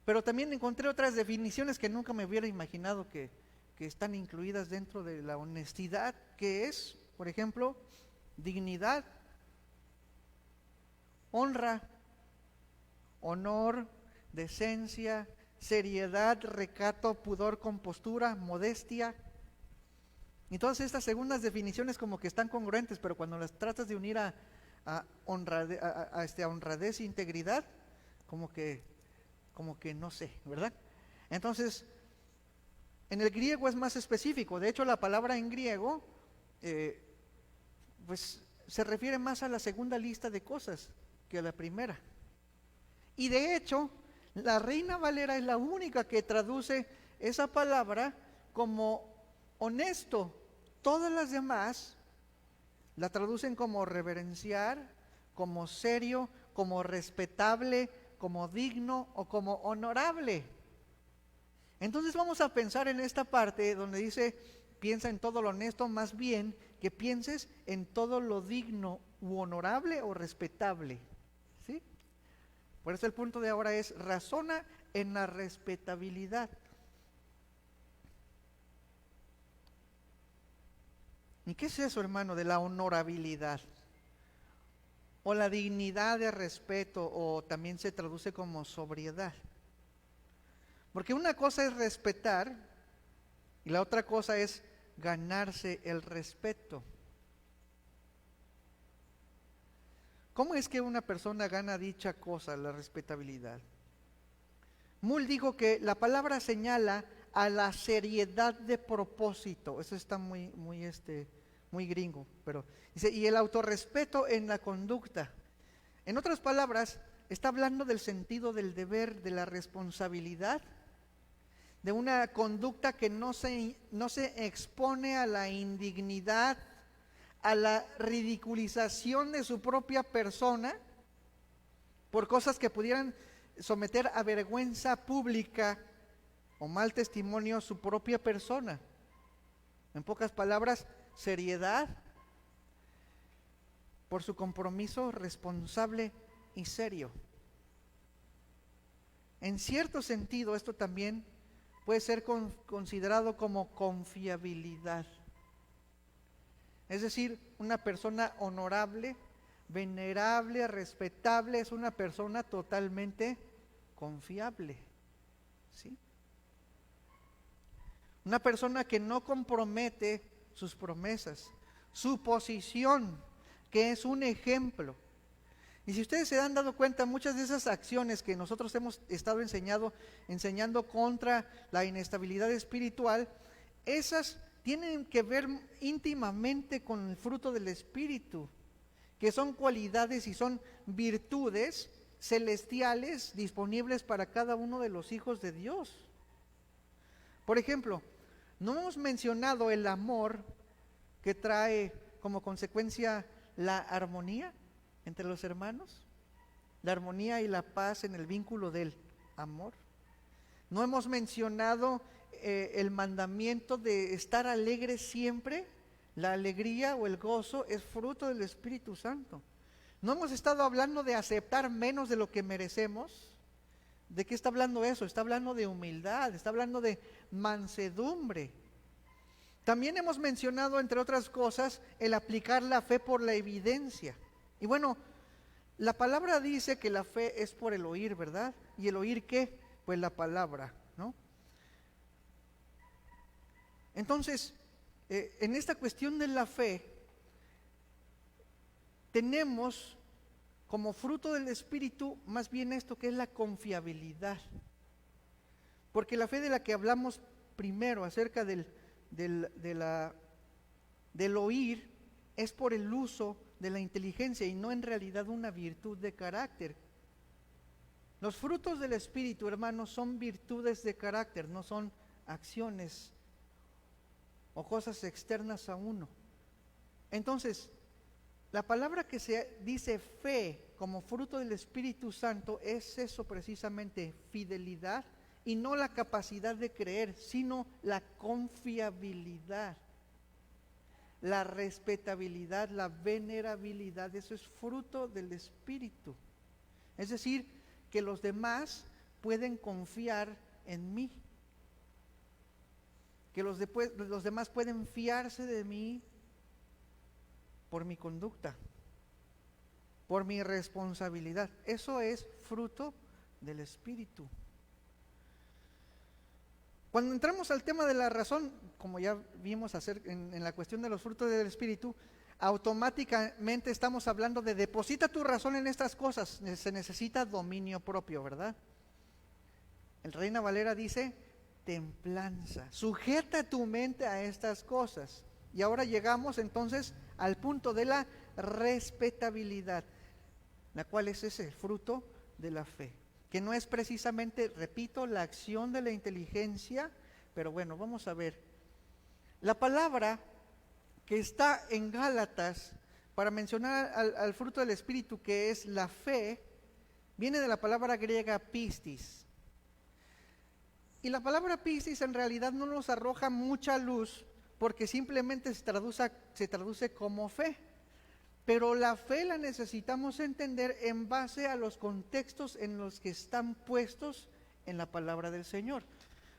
Pero también encontré otras definiciones que nunca me hubiera imaginado que están incluidas dentro de la honestidad, que es, por ejemplo, dignidad, honra, honor, decencia, seriedad, recato, pudor, compostura, modestia. Y todas estas segundas definiciones como que están congruentes, pero cuando las tratas de unir a honradez e integridad, como que no sé, ¿verdad? Entonces, en el griego es más específico. De hecho, la palabra en griego, pues se refiere más a la segunda lista de cosas que a la primera. Y de hecho, la Reina Valera es la única que traduce esa palabra como honesto. Todas las demás la traducen como reverenciar, como serio, como respetable, como digno o como honorable. Entonces vamos a pensar en esta parte donde dice, piensa en todo lo honesto, más bien que pienses en todo lo digno u honorable o respetable, ¿sí? Por eso el punto de ahora es, razona en la respetabilidad. ¿Y qué es eso, hermano, de la honorabilidad? O la dignidad de respeto, o también se traduce como sobriedad. Porque una cosa es respetar y la otra cosa es ganarse el respeto. ¿Cómo es que una persona gana dicha cosa, la respetabilidad? Mull dijo que la palabra señala a la seriedad de propósito. Eso está muy gringo, pero dice, y el autorrespeto en la conducta. En otras palabras, está hablando del sentido del deber, de la responsabilidad, de una conducta que no se expone a la indignidad, a la ridiculización de su propia persona por cosas que pudieran someter a vergüenza pública o mal testimonio su propia persona. En pocas palabras, seriedad por su compromiso responsable y serio. En cierto sentido, esto también puede ser considerado como confiabilidad. Es decir, una persona honorable, venerable, respetable, es una persona totalmente confiable, ¿sí? Una persona que no compromete sus promesas, su posición, que es un ejemplo. Y si ustedes se han dado cuenta, muchas de esas acciones que nosotros hemos estado enseñando contra la inestabilidad espiritual, esas tienen que ver íntimamente con el fruto del Espíritu, que son cualidades y son virtudes celestiales disponibles para cada uno de los hijos de Dios. Por ejemplo, no hemos mencionado el amor que trae como consecuencia la armonía entre los hermanos, la armonía y la paz en el vínculo del amor. No hemos mencionado el mandamiento de estar alegre siempre. La alegría o el gozo es fruto del Espíritu Santo. No hemos estado hablando de aceptar menos de lo que merecemos. ¿De qué está hablando eso? Está hablando de humildad, está hablando de mansedumbre. También hemos mencionado, entre otras cosas, el aplicar la fe por la evidencia. Y bueno, la palabra dice que la fe es por el oír, ¿verdad? ¿Y el oír qué? Pues la palabra, ¿no? Entonces, en esta cuestión de la fe, tenemos como fruto del Espíritu más bien esto que es la confiabilidad. Porque la fe de la que hablamos primero acerca del oír es por el uso de la inteligencia y no en realidad una virtud de carácter. Los frutos del Espíritu, hermanos, son virtudes de carácter, no son acciones o cosas externas a uno. Entonces, la palabra que se dice fe como fruto del Espíritu Santo es eso precisamente, fidelidad, y no la capacidad de creer, sino la confiabilidad, la respetabilidad, la venerabilidad. Eso es fruto del Espíritu. Es decir, que los demás pueden confiar en mí, que los demás pueden fiarse de mí por mi conducta, por mi responsabilidad. Eso es fruto del Espíritu. Cuando entramos al tema de la razón, como ya vimos en la cuestión de los frutos del Espíritu, automáticamente estamos hablando de deposita tu razón en estas cosas. Se necesita dominio propio, ¿verdad? El Reina Valera dice templanza, sujeta tu mente a estas cosas. Y ahora llegamos entonces al punto de la respetabilidad, la cual es ese fruto de la fe, que no es precisamente, repito, la acción de la inteligencia, pero bueno, vamos a ver. La palabra que está en Gálatas para mencionar al fruto del Espíritu, que es la fe, viene de la palabra griega pistis. Y la palabra pistis en realidad no nos arroja mucha luz, porque simplemente se traduce como fe. Pero la fe la necesitamos entender en base a los contextos en los que están puestos en la palabra del Señor.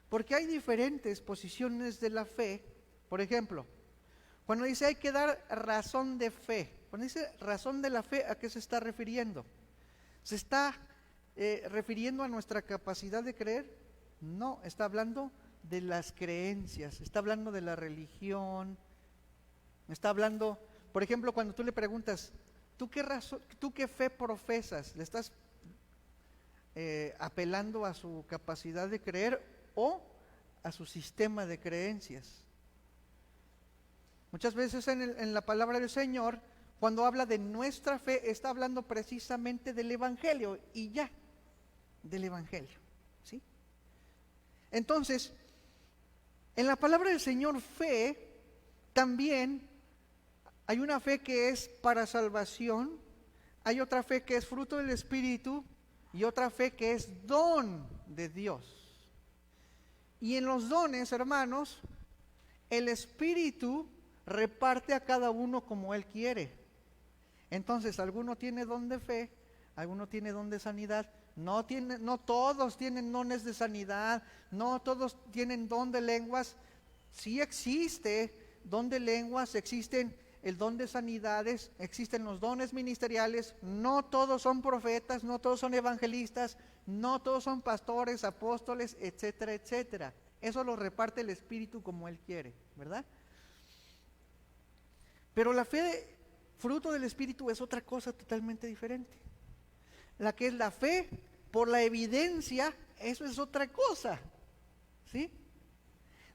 Porque hay diferentes posiciones de la fe. Por ejemplo, cuando dice hay que dar razón de fe, cuando dice razón de la fe, ¿a qué se está refiriendo? ¿Se está refiriendo a nuestra capacidad de creer? No, está hablando de las creencias, está hablando de la religión, está hablando, por ejemplo, cuando tú le preguntas, ¿tú qué fe profesas? ¿Le estás apelando a su capacidad de creer o a su sistema de creencias? Muchas veces en la palabra del Señor, cuando habla de nuestra fe, está hablando precisamente del Evangelio y ya, del Evangelio, ¿sí? Entonces, en la palabra del Señor fe, también hay una fe que es para salvación, hay otra fe que es fruto del Espíritu y otra fe que es don de Dios. Y en los dones, hermanos, el Espíritu reparte a cada uno como Él quiere. Entonces, alguno tiene don de fe, alguno tiene don de sanidad. No todos tienen dones de sanidad, no todos tienen don de lenguas. Sí existe don de lenguas, existen el don de sanidades, existen los dones ministeriales. No todos son profetas, no todos son evangelistas, no todos son pastores, apóstoles, etcétera, etcétera. Eso lo reparte el Espíritu como Él quiere, ¿verdad? Pero la fe, fruto del Espíritu, es otra cosa totalmente diferente. la que es la fe por la evidencia, eso es otra cosa, ¿sí?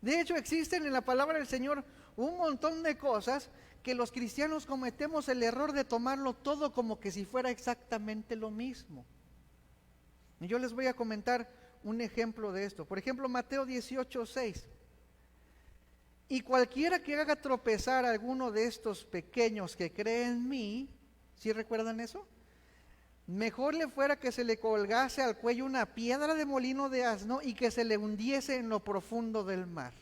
De hecho, existen en la palabra del Señor un montón de cosas que los cristianos cometemos el error de tomarlo todo como que si fuera exactamente lo mismo. Y yo les voy a comentar un ejemplo de esto. Por ejemplo, Mateo 18:6. Y cualquiera que haga tropezar a alguno de estos pequeños que cree en mí, ¿sí recuerdan eso? Mejor le fuera que se le colgase al cuello una piedra de molino de asno y que se le hundiese en lo profundo del mar.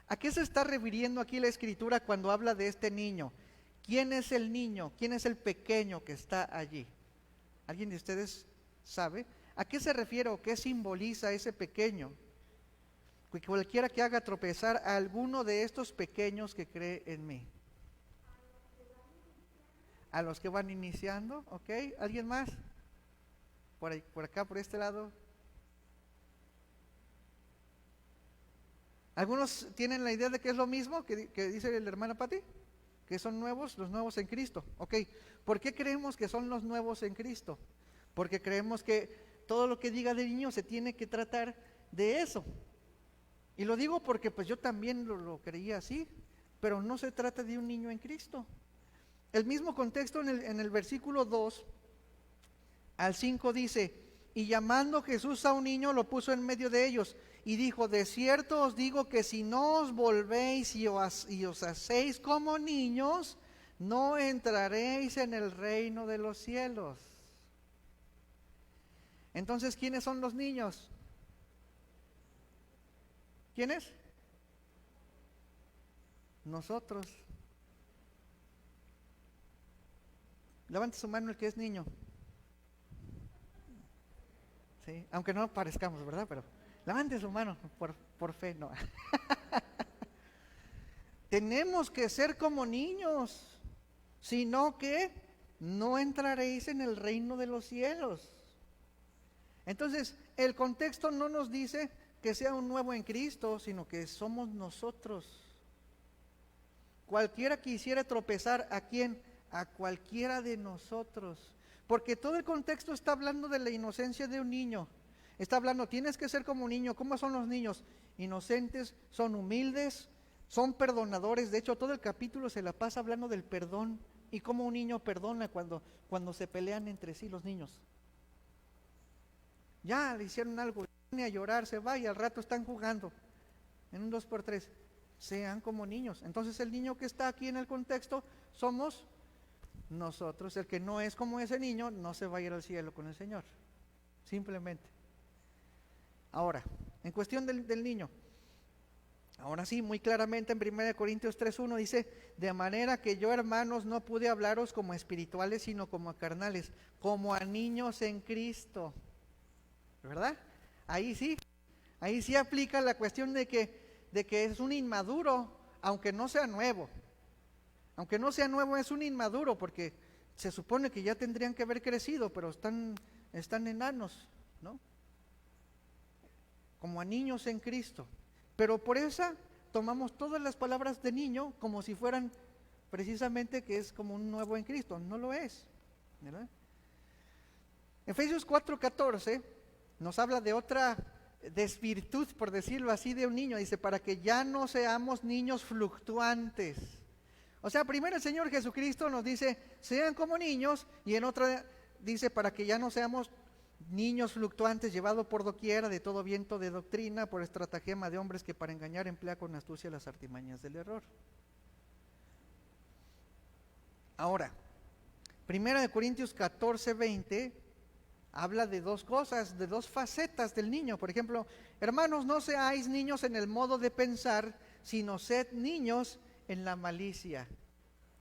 ¿A qué se está refiriendo aquí la Escritura cuando habla de este niño? ¿Quién es el niño? ¿Quién es el pequeño que está allí? ¿Alguien de ustedes sabe? ¿A qué se refiere o qué simboliza ese pequeño? Que cualquiera que haga tropezar a alguno de estos pequeños que cree en mí. A los que van iniciando, ¿ok? ¿Alguien más? Por ahí, por acá, por este lado. ¿Algunos tienen la idea de que es lo mismo que dice la hermana Pati? Que son nuevos, los nuevos en Cristo. Ok, ¿por qué creemos que son los nuevos en Cristo? Porque creemos que todo lo que diga de niño se tiene que tratar de eso. Y lo digo porque pues yo también lo creía así, pero no se trata de un niño en Cristo. El mismo contexto en el versículo 2 al 5 dice, y llamando Jesús a un niño lo puso en medio de ellos y dijo, de cierto os digo que si no os volvéis y os hacéis como niños, no entraréis en el reino de los cielos. Entonces, ¿quiénes son los niños? ¿Quiénes? Nosotros. Levante su mano el que es niño. Sí, aunque no parezcamos, ¿verdad? Pero levante su mano por fe, no. Tenemos que ser como niños, sino que no entraréis en el reino de los cielos. Entonces, el contexto no nos dice que sea un nuevo en Cristo, sino que somos nosotros. Cualquiera que quisiera tropezar, ¿a quién? A cualquiera de nosotros. Porque todo el contexto está hablando de la inocencia de un niño. Está hablando, tienes que ser como un niño. ¿Cómo son los niños? Inocentes, son humildes, son perdonadores. De hecho, todo el capítulo se la pasa hablando del perdón y cómo un niño perdona cuando se pelean entre sí los niños. Ya le hicieron algo, viene a llorar, se va y al rato están jugando en un 2x3. Sean como niños. Entonces el niño que está aquí en el contexto somos nosotros. El que no es como ese niño no se va a ir al cielo con el Señor. Simplemente. Ahora, en cuestión del niño. Ahora sí, muy claramente en 1 Corintios 3:1 dice, de manera que yo, hermanos, no pude hablaros como espirituales, sino como a carnales, como a niños en Cristo. ¿Verdad? Ahí sí aplica la cuestión de que es un inmaduro, aunque no sea nuevo. Aunque no sea nuevo, es un inmaduro, porque se supone que ya tendrían que haber crecido, pero están enanos, ¿no? Como a niños en Cristo. Pero por esa tomamos todas las palabras de niño como si fueran precisamente que es como un nuevo en Cristo. No lo es, ¿verdad? Efesios 4:14 nos habla de otra desvirtud, por decirlo así, de un niño. Dice, para que ya no seamos niños fluctuantes. O sea, primero el Señor Jesucristo nos dice, sean como niños, y en otra dice, para que ya no seamos niños fluctuantes, llevados por doquiera de todo viento de doctrina, por estratagema de hombres que para engañar emplea con astucia las artimañas del error. Ahora, 1 Corintios 14:20 habla de dos cosas, de dos facetas del niño. Por ejemplo, hermanos, no seáis niños en el modo de pensar, sino sed niños en la malicia.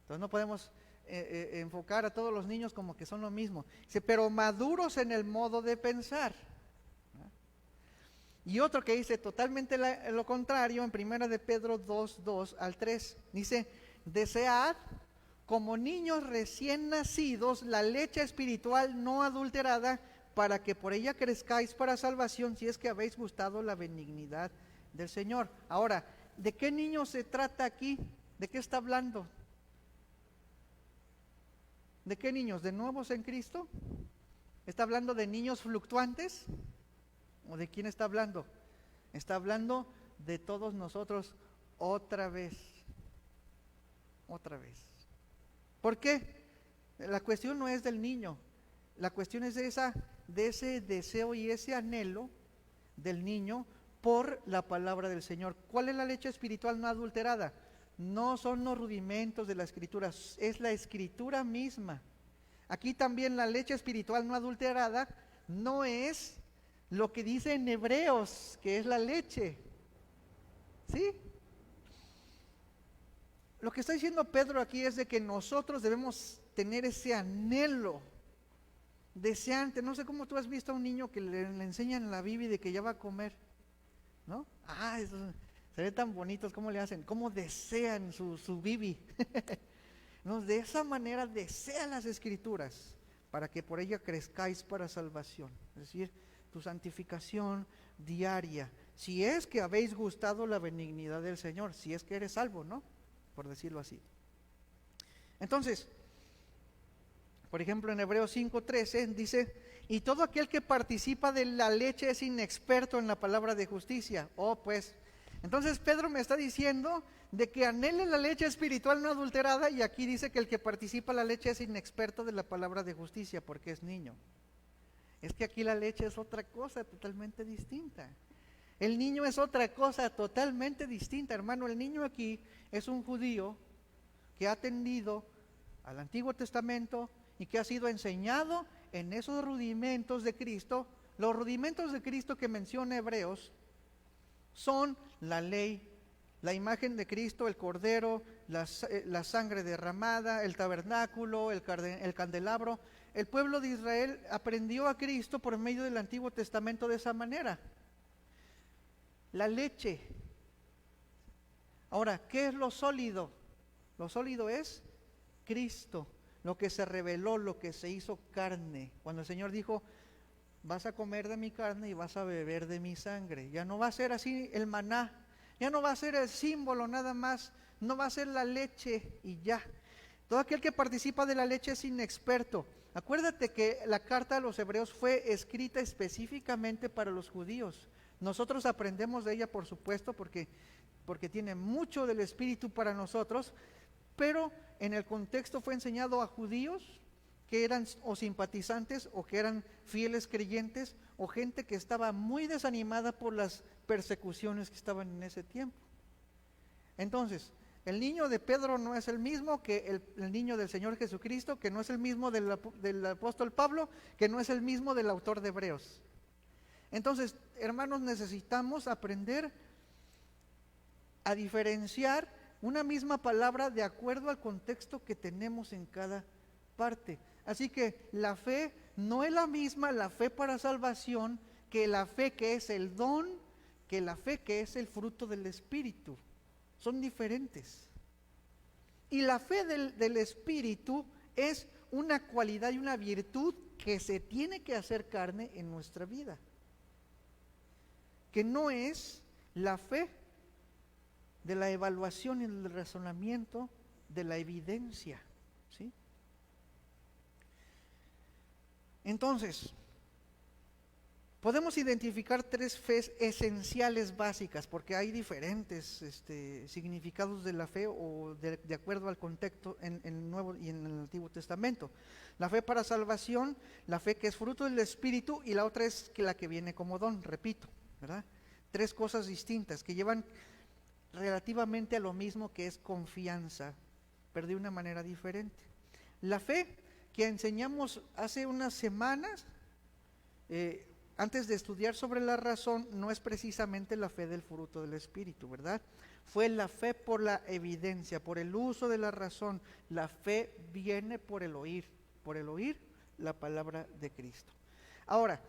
Entonces no podemos enfocar a todos los niños como que son lo mismo. Dice, pero maduros en el modo de pensar. Y otro que dice totalmente lo contrario, en 1 de Pedro 2:2 al 3, dice, desead como niños recién nacidos la leche espiritual no adulterada, para que por ella crezcáis para salvación, si es que habéis gustado la benignidad del Señor. Ahora, ¿de qué niño se trata aquí? ¿De qué está hablando? ¿De qué niños? ¿De nuevos en Cristo? ¿Está hablando de niños fluctuantes? ¿O de quién está hablando? Está hablando de todos nosotros otra vez. Otra vez. ¿Por qué? La cuestión no es del niño. La cuestión es de ese deseo y ese anhelo del niño por la palabra del Señor. ¿Cuál es la leche espiritual no adulterada? No son los rudimentos de la escritura, es la escritura misma. Aquí también la leche espiritual no adulterada no es lo que dice en Hebreos, que es la leche. ¿Sí? Lo que está diciendo Pedro aquí es de que nosotros debemos tener ese anhelo deseante. No sé cómo tú has visto a un niño que le enseñan la Biblia de que ya va a comer, ¿no? Eso, se ve tan bonitos, ¿cómo le hacen? ¿Cómo desean su bibi? ¿No? De esa manera desean las escrituras para que por ella crezcáis para salvación. Es decir, tu santificación diaria. Si es que habéis gustado la benignidad del Señor, si es que eres salvo, ¿no? Por decirlo así. Entonces, por ejemplo, en Hebreos 5:13 dice, y todo aquel que participa de la leche es inexperto en la palabra de justicia. Pues, entonces Pedro me está diciendo de que anhele la leche espiritual no adulterada, y aquí dice que el que participa de la leche es inexperto de la palabra de justicia porque es niño. Es que aquí la leche es otra cosa totalmente distinta. El niño es otra cosa totalmente distinta, hermano. El niño aquí es un judío que ha atendido al Antiguo Testamento y que ha sido enseñado en esos rudimentos de Cristo. Los rudimentos de Cristo que menciona Hebreos son la ley, la imagen de Cristo, el cordero, la sangre derramada, el tabernáculo, el candelabro. El pueblo de Israel aprendió a Cristo por medio del Antiguo Testamento de esa manera. La leche. Ahora, ¿qué es lo sólido? Lo sólido es Cristo, lo que se reveló, lo que se hizo carne. Cuando el Señor dijo, vas a comer de mi carne y vas a beber de mi sangre. Ya no va a ser así el maná, ya no va a ser el símbolo nada más, no va a ser la leche y ya. Todo aquel que participa de la leche es inexperto. Acuérdate que la carta a los hebreos fue escrita específicamente para los judíos. Nosotros aprendemos de ella, por supuesto, porque tiene mucho del Espíritu para nosotros, pero en el contexto fue enseñado a judíos que eran o simpatizantes o que eran fieles creyentes o gente que estaba muy desanimada por las persecuciones que estaban en ese tiempo. Entonces, el niño de Pedro no es el mismo que el niño del Señor Jesucristo, que no es el mismo del apóstol Pablo, que no es el mismo del autor de Hebreos. Entonces, hermanos, necesitamos aprender a diferenciar una misma palabra de acuerdo al contexto que tenemos en cada parte. Así que la fe no es la misma, la fe para salvación, que la fe que es el don, que la fe que es el fruto del Espíritu. Son diferentes. Y la fe del Espíritu es una cualidad y una virtud que se tiene que hacer carne en nuestra vida. Que no es la fe de la evaluación y el razonamiento de la evidencia, ¿sí? Entonces, podemos identificar tres fes esenciales básicas, porque hay diferentes significados de la fe o de acuerdo al contexto en el Nuevo y en el Antiguo Testamento. La fe para salvación, la fe que es fruto del Espíritu, y la otra es que la que viene como don, repito, ¿verdad? Tres cosas distintas que llevan relativamente a lo mismo, que es confianza, pero de una manera diferente. La fe que enseñamos hace unas semanas, antes de estudiar sobre la razón, no es precisamente la fe del fruto del Espíritu, ¿verdad? Fue la fe por la evidencia, por el uso de la razón. La fe viene por el oír la palabra de Cristo. Ahora,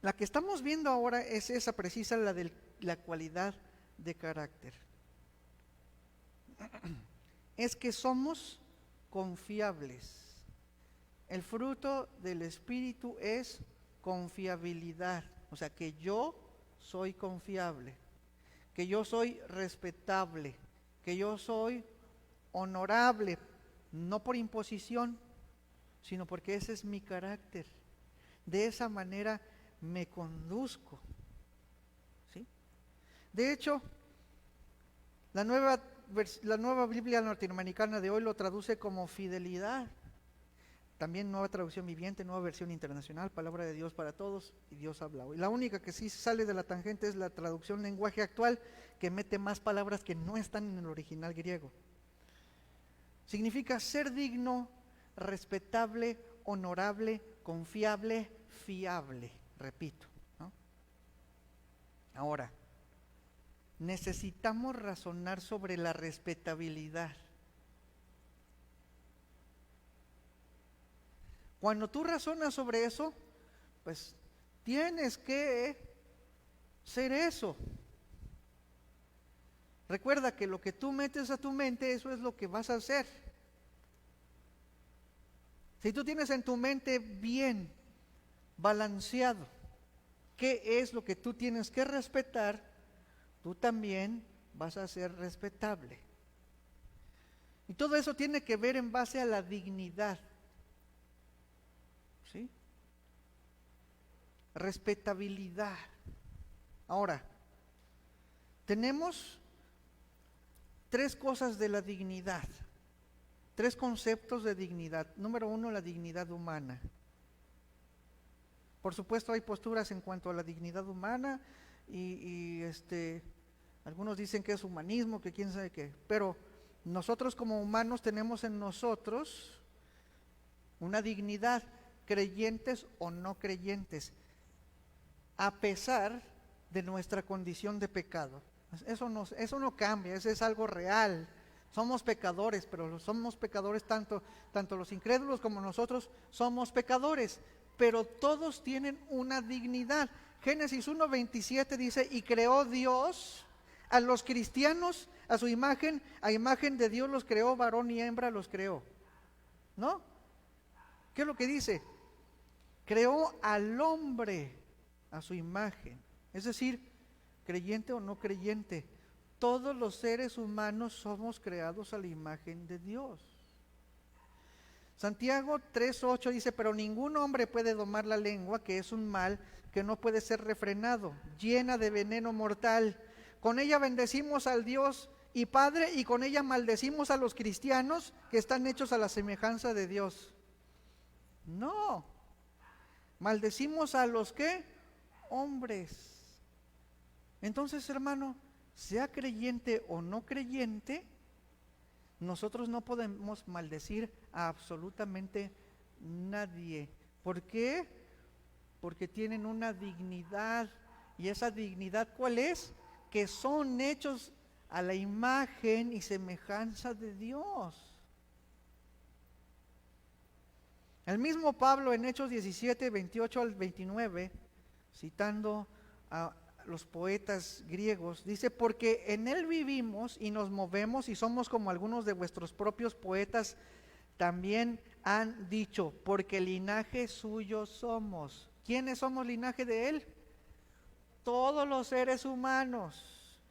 la que estamos viendo ahora es esa precisa, la de la cualidad de carácter. Es que somos confiables. El fruto del Espíritu es confiabilidad, o sea, que yo soy confiable, que yo soy respetable, que yo soy honorable, no por imposición, sino porque ese es mi carácter. De esa manera me conduzco. ¿Sí? De hecho, la nueva Biblia norteamericana de hoy lo traduce como fidelidad. También Nueva Traducción Viviente, Nueva Versión Internacional, Palabra de Dios para Todos, y Dios habla hoy. La única que sí sale de la tangente es la traducción lenguaje actual, que mete más palabras que no están en el original griego. Significa ser digno, respetable, honorable, confiable, fiable, repito, ¿no? Ahora, necesitamos razonar sobre la respetabilidad. Cuando tú razonas sobre eso, pues tienes que ser eso. Recuerda que lo que tú metes a tu mente, eso es lo que vas a hacer. Si tú tienes en tu mente bien balanceado qué es lo que tú tienes que respetar, tú también vas a ser respetable. Y todo eso tiene que ver en base a la dignidad. ¿Sí? Respetabilidad. Ahora, tenemos tres cosas de la dignidad, tres conceptos de dignidad. Número uno, la dignidad humana. Por supuesto hay posturas en cuanto a la dignidad humana y algunos dicen que es humanismo, que quién sabe qué, pero nosotros como humanos tenemos en nosotros una dignidad, creyentes o no creyentes, a pesar de nuestra condición de pecado. Eso no cambia, eso es algo real. Somos pecadores, pero somos pecadores tanto los incrédulos como nosotros somos pecadores, pero todos tienen una dignidad. Génesis 1:27 dice, y creó Dios a los cristianos a su imagen, a imagen de Dios los creó, varón y hembra los creó. ¿No? ¿Qué es lo que dice? Creó al hombre a su imagen, es decir, creyente o no creyente, todos los seres humanos somos creados a la imagen de Dios. Santiago 3:8 dice, pero ningún hombre puede domar la lengua, que es un mal que no puede ser refrenado, llena de veneno mortal. Con ella bendecimos al Dios y Padre, y con ella maldecimos a los cristianos que están hechos a la semejanza de Dios. No, maldecimos a los ¿qué? Hombres. Entonces, hermano, sea creyente o no creyente, nosotros no podemos maldecir a absolutamente nadie. ¿Por qué? Porque tienen una dignidad. ¿Y esa dignidad cuál es? Que son hechos a la imagen y semejanza de Dios. El mismo Pablo en Hechos 17:28-29, citando a los poetas griegos, dice, porque en él vivimos y nos movemos y somos como algunos de vuestros propios poetas también han dicho, porque linaje suyo somos. ¿Quiénes somos linaje de él? Todos los seres humanos.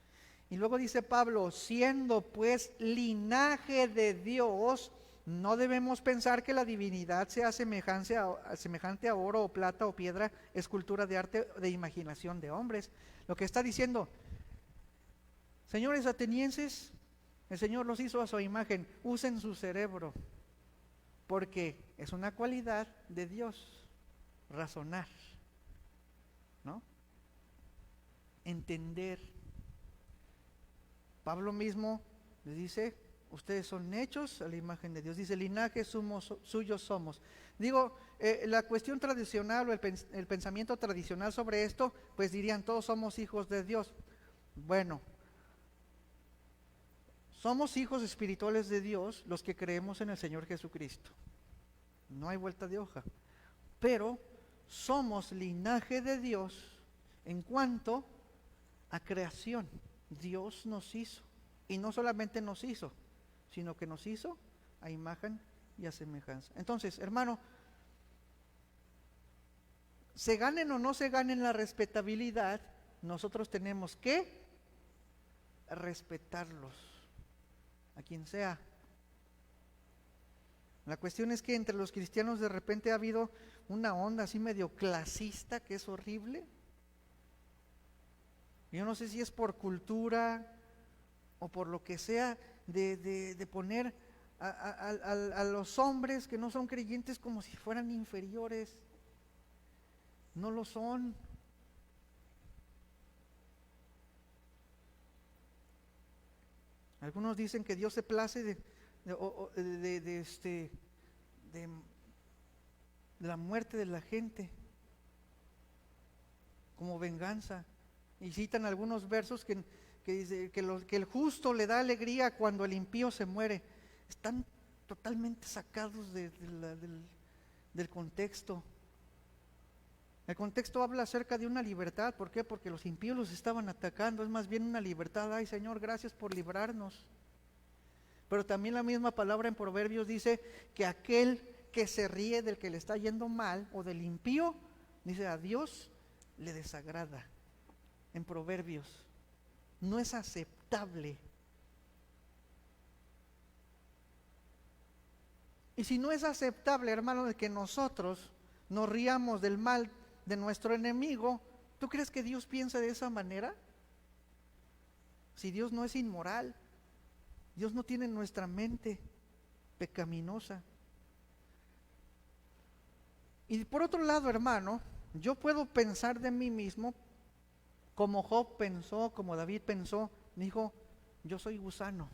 Y luego dice Pablo, siendo pues linaje de Dios, no debemos pensar que la divinidad sea semejante a oro o plata o piedra, escultura de arte de imaginación de hombres. Lo que está diciendo, señores atenienses, el Señor los hizo a su imagen, usen su cerebro, porque es una cualidad de Dios, razonar, ¿no? Entender. Pablo mismo les dice, ustedes son hechos a la imagen de Dios. Dice, linaje suyos somos. Digo, la cuestión tradicional o el pensamiento tradicional sobre esto, pues dirían, todos somos hijos de Dios. Bueno, somos hijos espirituales de Dios los que creemos en el Señor Jesucristo. No hay vuelta de hoja. Pero somos linaje de Dios en cuanto a creación. Dios nos hizo. Y no solamente nos hizo, sino que nos hizo a imagen y a semejanza. Entonces, hermano, se ganen o no se ganen la respetabilidad, nosotros tenemos que respetarlos, a quien sea. La cuestión es que entre los cristianos de repente ha habido una onda así medio clasista que es horrible. Yo no sé si es por cultura o por lo que sea, de poner a los hombres que no son creyentes como si fueran inferiores. No lo son. Algunos dicen que Dios se place de la muerte de la gente como venganza, y citan algunos versos que dice que el justo le da alegría cuando el impío se muere. Están totalmente sacados del contexto. El contexto habla acerca de una libertad. ¿Por qué? Porque los impíos los estaban atacando. Es más bien una libertad. Ay, Señor, gracias por librarnos. Pero también la misma palabra en Proverbios dice que aquel que se ríe del que le está yendo mal o del impío, dice, a Dios le desagrada. En Proverbios no es aceptable. Y si no es aceptable, hermano, de que nosotros nos riamos del mal de nuestro enemigo, ¿tú crees que Dios piensa de esa manera? Si Dios no es inmoral, Dios no tiene nuestra mente pecaminosa. Y por otro lado, hermano, yo puedo pensar de mí mismo como Job pensó, como David pensó. Dijo, yo soy gusano,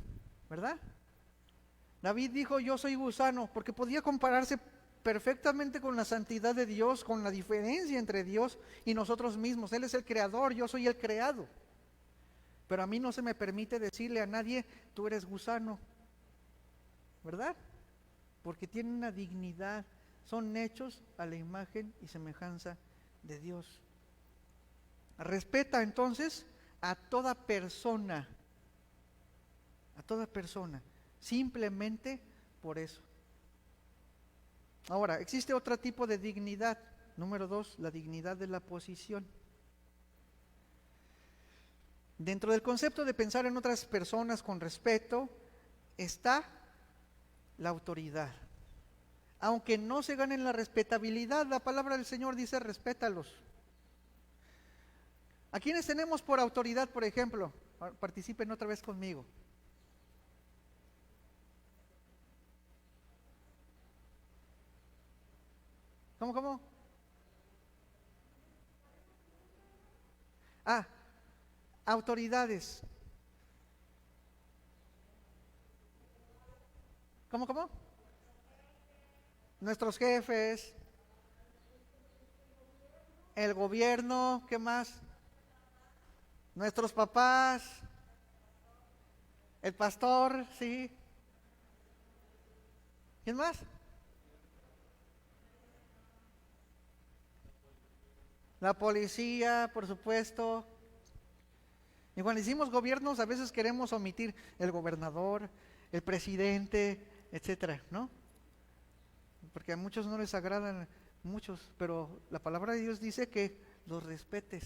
¿verdad? David dijo, yo soy gusano, porque podía compararse perfectamente con la santidad de Dios, con la diferencia entre Dios y nosotros mismos. Él es el creador, yo soy el creado. Pero a mí no se me permite decirle a nadie, tú eres gusano, ¿verdad? Porque tiene una dignidad, son hechos a la imagen y semejanza de Dios. Respeta entonces a toda persona, simplemente por eso. Ahora, existe otro tipo de dignidad. Número 2, la dignidad de la posición. Dentro del concepto de pensar en otras personas con respeto está la autoridad. Aunque no se ganen la respetabilidad, la palabra del Señor dice respétalos. ¿A quiénes tenemos por autoridad, por ejemplo? Participen otra vez conmigo. ¿Cómo? Autoridades. ¿Cómo? Nuestros jefes, el gobierno, ¿qué más? Nuestros papás, el pastor, ¿sí? ¿Quién más? La policía, por supuesto. Y cuando decimos gobiernos, a veces queremos omitir el gobernador, el presidente, etcétera, ¿no? Porque a muchos no les agradan muchos, pero la palabra de Dios dice que los respetes.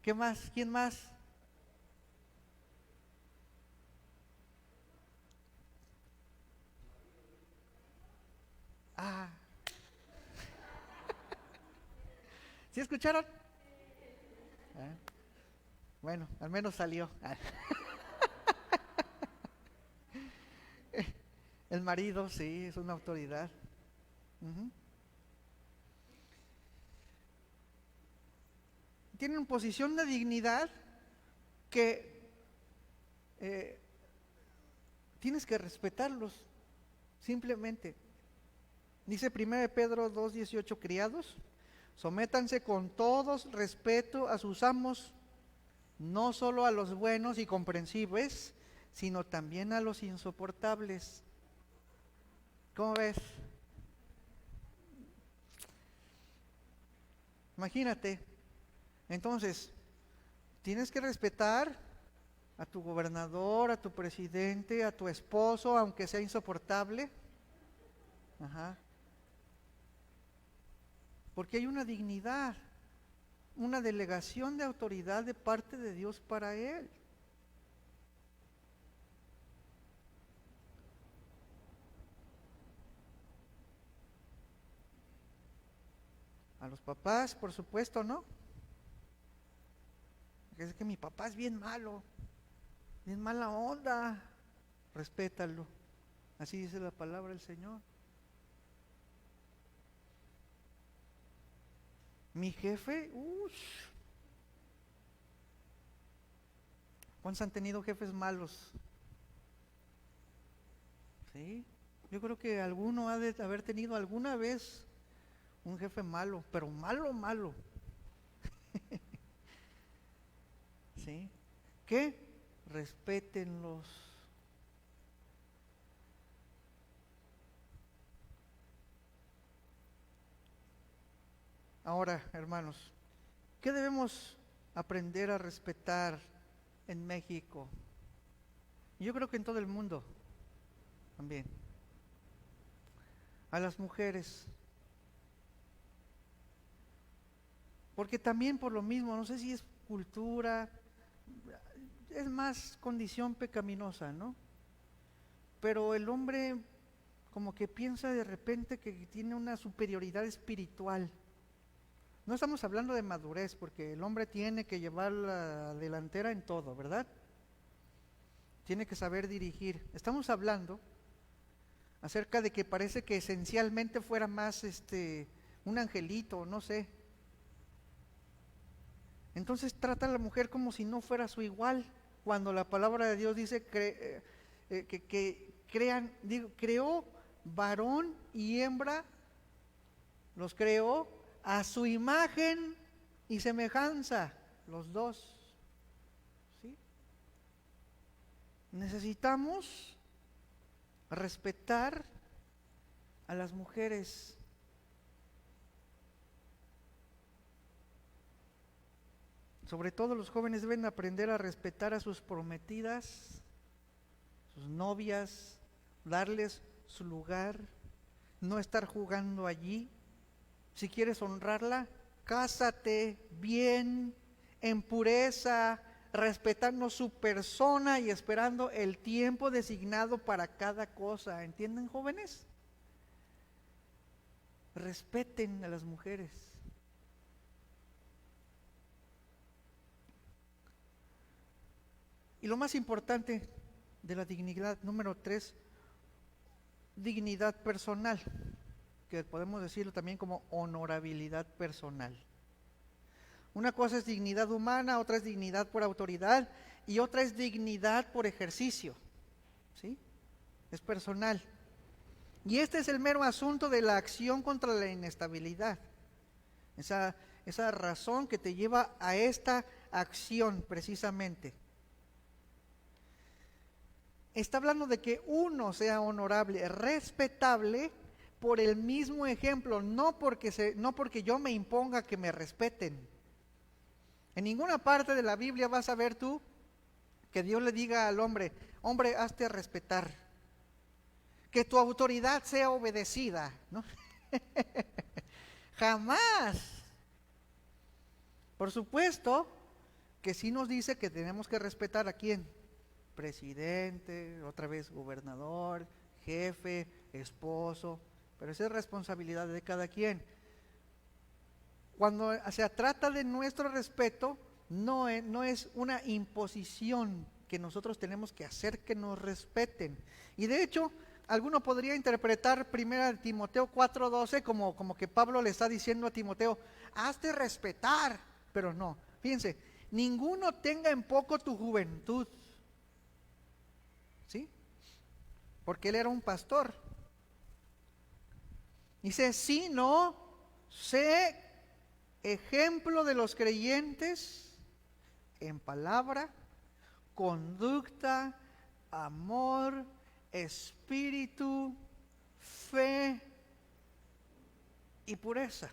¿Qué más? ¿Quién más? ¿Sí escucharon? Bueno, al menos salió. El marido, sí, es una autoridad. Tienen posición de dignidad que tienes que respetarlos, simplemente. Dice 1 Pedro 2:18, criados, sométanse con todos respeto a sus amos, no solo a los buenos y comprensibles, sino también a los insoportables. ¿Cómo ves? Imagínate. Entonces, tienes que respetar a tu gobernador, a tu presidente, a tu esposo, aunque sea insoportable. Porque hay una dignidad, una delegación de autoridad de parte de Dios para él. A los papás, por supuesto, ¿no? Es que mi papá es bien malo, bien mala onda. Respétalo. Así dice la palabra del Señor. Mi jefe, ¿cuántos han tenido jefes malos? ¿Sí? Yo creo que alguno ha de haber tenido alguna vez un jefe malo, pero malo, malo. ¿Sí? ¿Qué? Respétenlos. Ahora, hermanos, ¿qué debemos aprender a respetar en México? Yo creo que en todo el mundo también. A las mujeres. Porque también por lo mismo, no sé si es cultura, es más condición pecaminosa, ¿no? Pero el hombre como que piensa de repente que tiene una superioridad espiritual. No estamos hablando de madurez, porque el hombre tiene que llevar la delantera en todo, ¿verdad? Tiene que saber dirigir. Estamos hablando acerca de que parece que esencialmente fuera más un angelito, no sé. Entonces trata a la mujer como si no fuera su igual, cuando la palabra de Dios dice que creó varón y hembra, los creó a su imagen y semejanza, los dos. ¿Sí? Necesitamos respetar a las mujeres. Sobre todo los jóvenes deben aprender a respetar a sus prometidas, sus novias, darles su lugar, no estar jugando allí. Si quieres honrarla, cásate bien, en pureza, respetando su persona y esperando el tiempo designado para cada cosa. ¿Entienden, jóvenes? Respeten a las mujeres. Y lo más importante de la dignidad, número 3, dignidad personal, que podemos decirlo también como honorabilidad personal. Una cosa es dignidad humana, otra es dignidad por autoridad y otra es dignidad por ejercicio. ¿Sí? Es personal. Y este es el mero asunto de la acción contra la inestabilidad. Esa razón que te lleva a esta acción precisamente. Está hablando de que uno sea honorable, respetable por el mismo ejemplo, no porque yo me imponga que me respeten. En ninguna parte de la Biblia vas a ver tú que Dios le diga al hombre, hombre, hazte respetar, que tu autoridad sea obedecida, ¿no? Jamás. Por supuesto que sí nos dice que tenemos que respetar a quién, presidente, otra vez gobernador, jefe, esposo, pero esa es responsabilidad de cada quien. Cuando se trata de nuestro respeto, no es una imposición que nosotros tenemos que hacer que nos respeten. Y de hecho, alguno podría interpretar 1 Timoteo 4:12 como que Pablo le está diciendo a Timoteo, hazte respetar, pero no. Fíjense, ninguno tenga en poco tu juventud. ¿Sí? Porque él era un pastor. Dice, sino sé ejemplo de los creyentes en palabra, conducta, amor, espíritu, fe y pureza.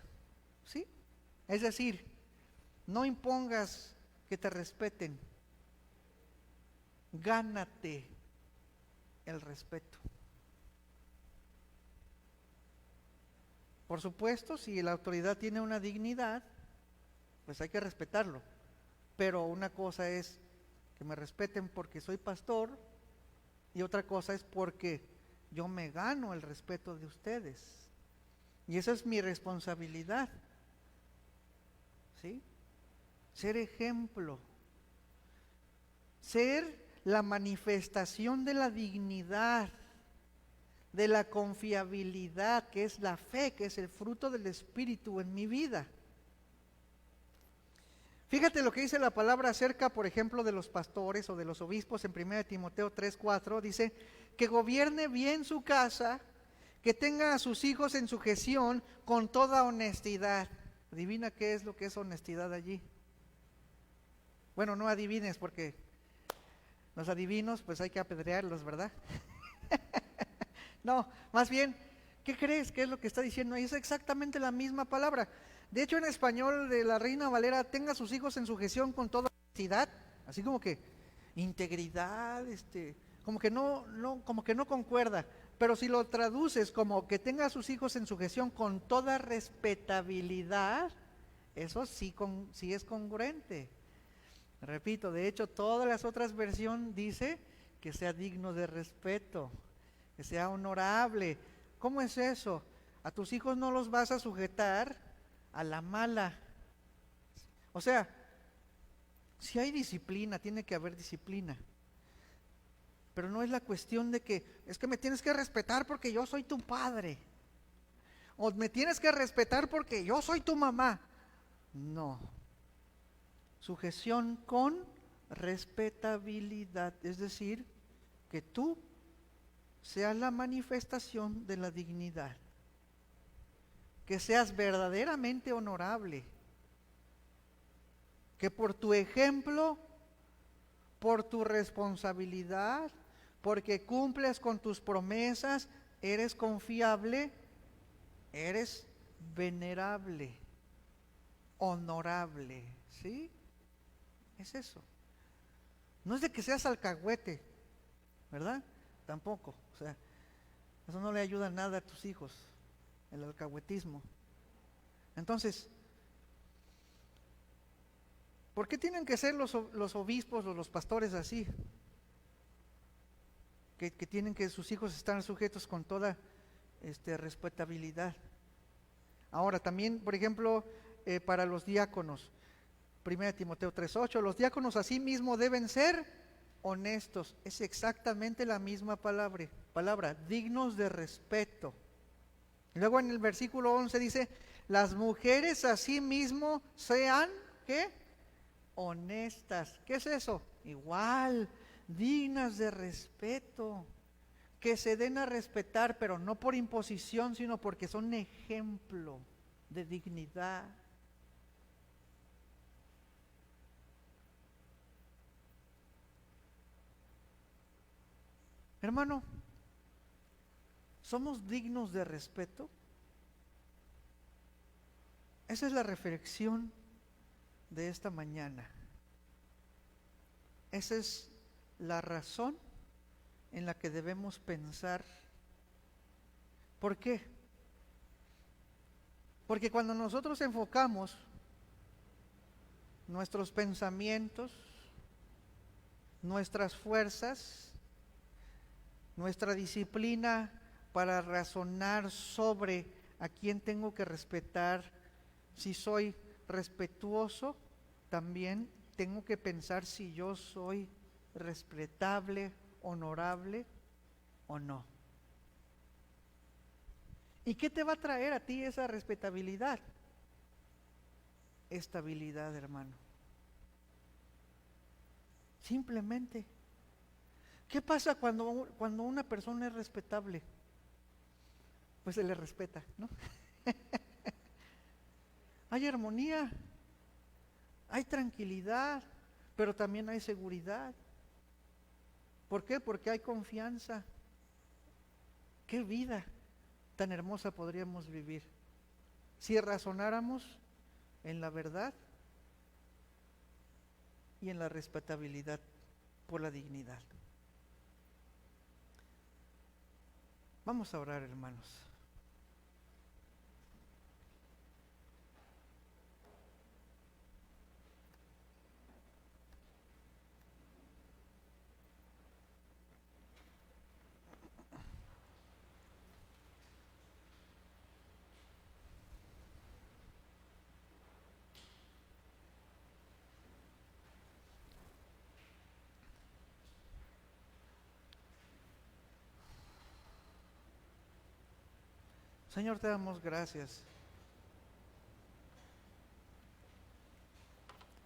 ¿Sí? Es decir, no impongas que te respeten, gánate el respeto. Por supuesto, si la autoridad tiene una dignidad, pues hay que respetarlo. Pero una cosa es que me respeten porque soy pastor y otra cosa es porque yo me gano el respeto de ustedes. Y esa es mi responsabilidad. ¿sí? Ser ejemplo. Ser la manifestación de la dignidad, de la confiabilidad, que es la fe, que es el fruto del Espíritu en mi vida. Fíjate lo que dice la palabra acerca, por ejemplo, de los pastores o de los obispos en 1 Timoteo 3:4. Dice, que gobierne bien su casa, que tenga a sus hijos en sujeción con toda honestidad. Adivina qué es lo que es honestidad allí. Bueno, no adivines, porque los adivinos pues hay que apedrearlos, ¿verdad? No, más bien, ¿qué crees? ¿Qué es lo que está diciendo ahí? Es exactamente la misma palabra. De hecho, en español de la Reina Valera, tenga a sus hijos en sujeción con toda honestidad, así como que integridad, como que no concuerda. Pero si lo traduces como que tenga a sus hijos en sujeción con toda respetabilidad, eso sí es congruente. Repito, de hecho, todas las otras versiones dice que sea digno de respeto, que sea honorable. ¿Cómo es eso? A tus hijos no los vas a sujetar a la mala. O sea, si hay disciplina, tiene que haber disciplina. Pero no es la cuestión de que, es que me tienes que respetar porque yo soy tu padre. O me tienes que respetar porque yo soy tu mamá. No. Sujeción con respetabilidad, es decir, que tú seas la manifestación de la dignidad, que seas verdaderamente honorable, que por tu ejemplo, por tu responsabilidad, porque cumples con tus promesas, eres confiable, eres venerable, honorable, ¿sí? Es eso. No es de que seas alcahuete, ¿verdad? Tampoco. O sea, eso no le ayuda nada a tus hijos, el alcahuetismo. Entonces, ¿por qué tienen que ser los obispos o los pastores así? Que tienen que sus hijos estar sujetos con toda respetabilidad. Ahora, también, por ejemplo, para los diáconos, 1 Timoteo 3:8, los diáconos asimismo deben ser honestos. Es exactamente la misma palabra, dignos de respeto. Luego en el versículo 11 dice, las mujeres asimismo sean, ¿qué? Honestas. ¿Qué es eso? Igual, dignas de respeto, que se den a respetar, pero no por imposición, sino porque son ejemplo de dignidad. Hermano, ¿somos dignos de respeto? Esa es la reflexión de esta mañana. Esa es la razón en la que debemos pensar. ¿Por qué? Porque cuando nosotros enfocamos nuestros pensamientos, nuestras fuerzas, nuestra disciplina para razonar sobre a quién tengo que respetar, si soy respetuoso, también tengo que pensar si yo soy respetable, honorable o no. ¿Y qué te va a traer a ti esa respetabilidad? Estabilidad, hermano. Simplemente. ¿Qué pasa cuando una persona es respetable? Pues se le respeta, ¿no? Hay armonía, hay tranquilidad, pero también hay seguridad. ¿Por qué? Porque hay confianza. ¿Qué vida tan hermosa podríamos vivir si razonáramos en la verdad y en la respetabilidad por la dignidad? Vamos a orar, hermanos. Señor, te damos gracias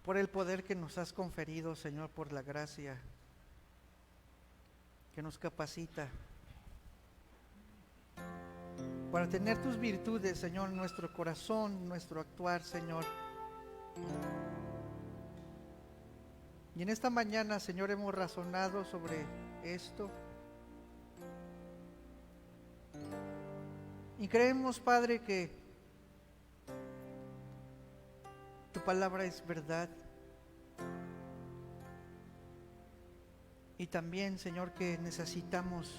por el poder que nos has conferido, Señor, por la gracia que nos capacita para tener tus virtudes, Señor, en nuestro corazón, nuestro actuar, Señor. Y en esta mañana, Señor, hemos razonado sobre esto. Y creemos, Padre, que tu palabra es verdad. Y también, Señor, que necesitamos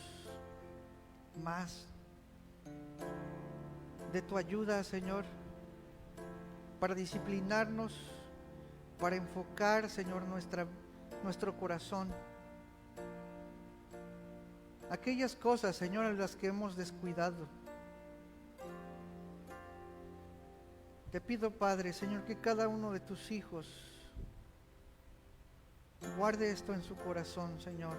más de tu ayuda, Señor, para disciplinarnos, para enfocar, Señor, nuestro corazón. Aquellas cosas, Señor, en las que hemos descuidado. Te pido, Padre, Señor, que cada uno de tus hijos guarde esto en su corazón, Señor,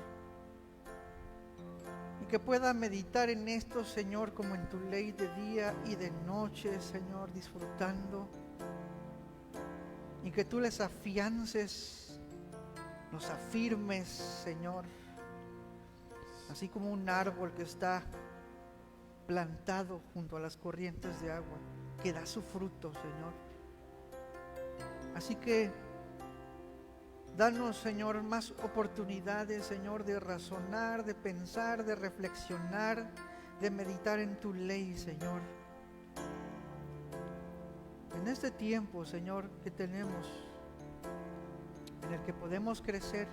y que pueda meditar en esto, Señor, como en tu ley de día y de noche, Señor, disfrutando, y que tú les afiances, los afirmes, Señor, así como un árbol que está plantado junto a las corrientes de agua, que da su fruto, Señor. Así que danos, Señor, más oportunidades, Señor, de razonar, de pensar, de reflexionar, de meditar en tu ley, Señor. En este tiempo, Señor, que tenemos, en el que podemos crecer,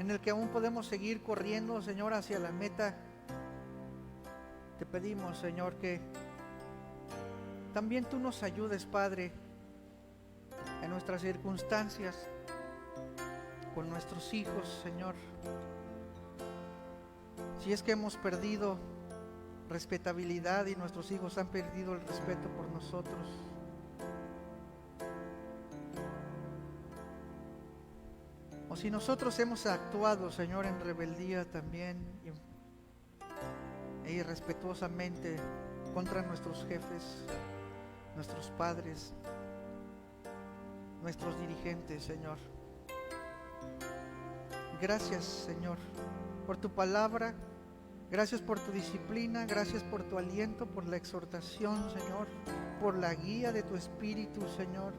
en el que aún podemos seguir corriendo, Señor, hacia la meta, te pedimos, Señor, que también tú nos ayudes, Padre, en nuestras circunstancias, con nuestros hijos, Señor. Si es que hemos perdido respetabilidad y nuestros hijos han perdido el respeto por nosotros, o si nosotros hemos actuado, Señor, en rebeldía también e irrespetuosamente contra nuestros jefes, nuestros padres, nuestros dirigentes, Señor. Gracias, Señor, por tu palabra. Gracias por tu disciplina. Gracias por tu aliento, por la exhortación, Señor, por la guía de tu Espíritu, Señor.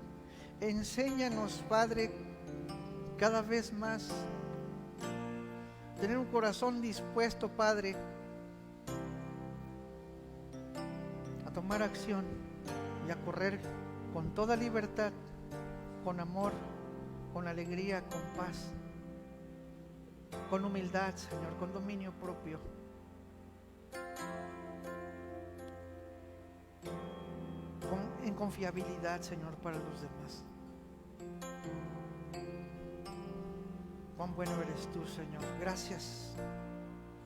Enséñanos, Padre, cada vez más tener un corazón dispuesto, Padre, a tomar acción y a correr con toda libertad, con amor, con alegría, con paz, con humildad, Señor, con dominio propio. En confiabilidad, Señor, para los demás. Cuán bueno eres tú, Señor. Gracias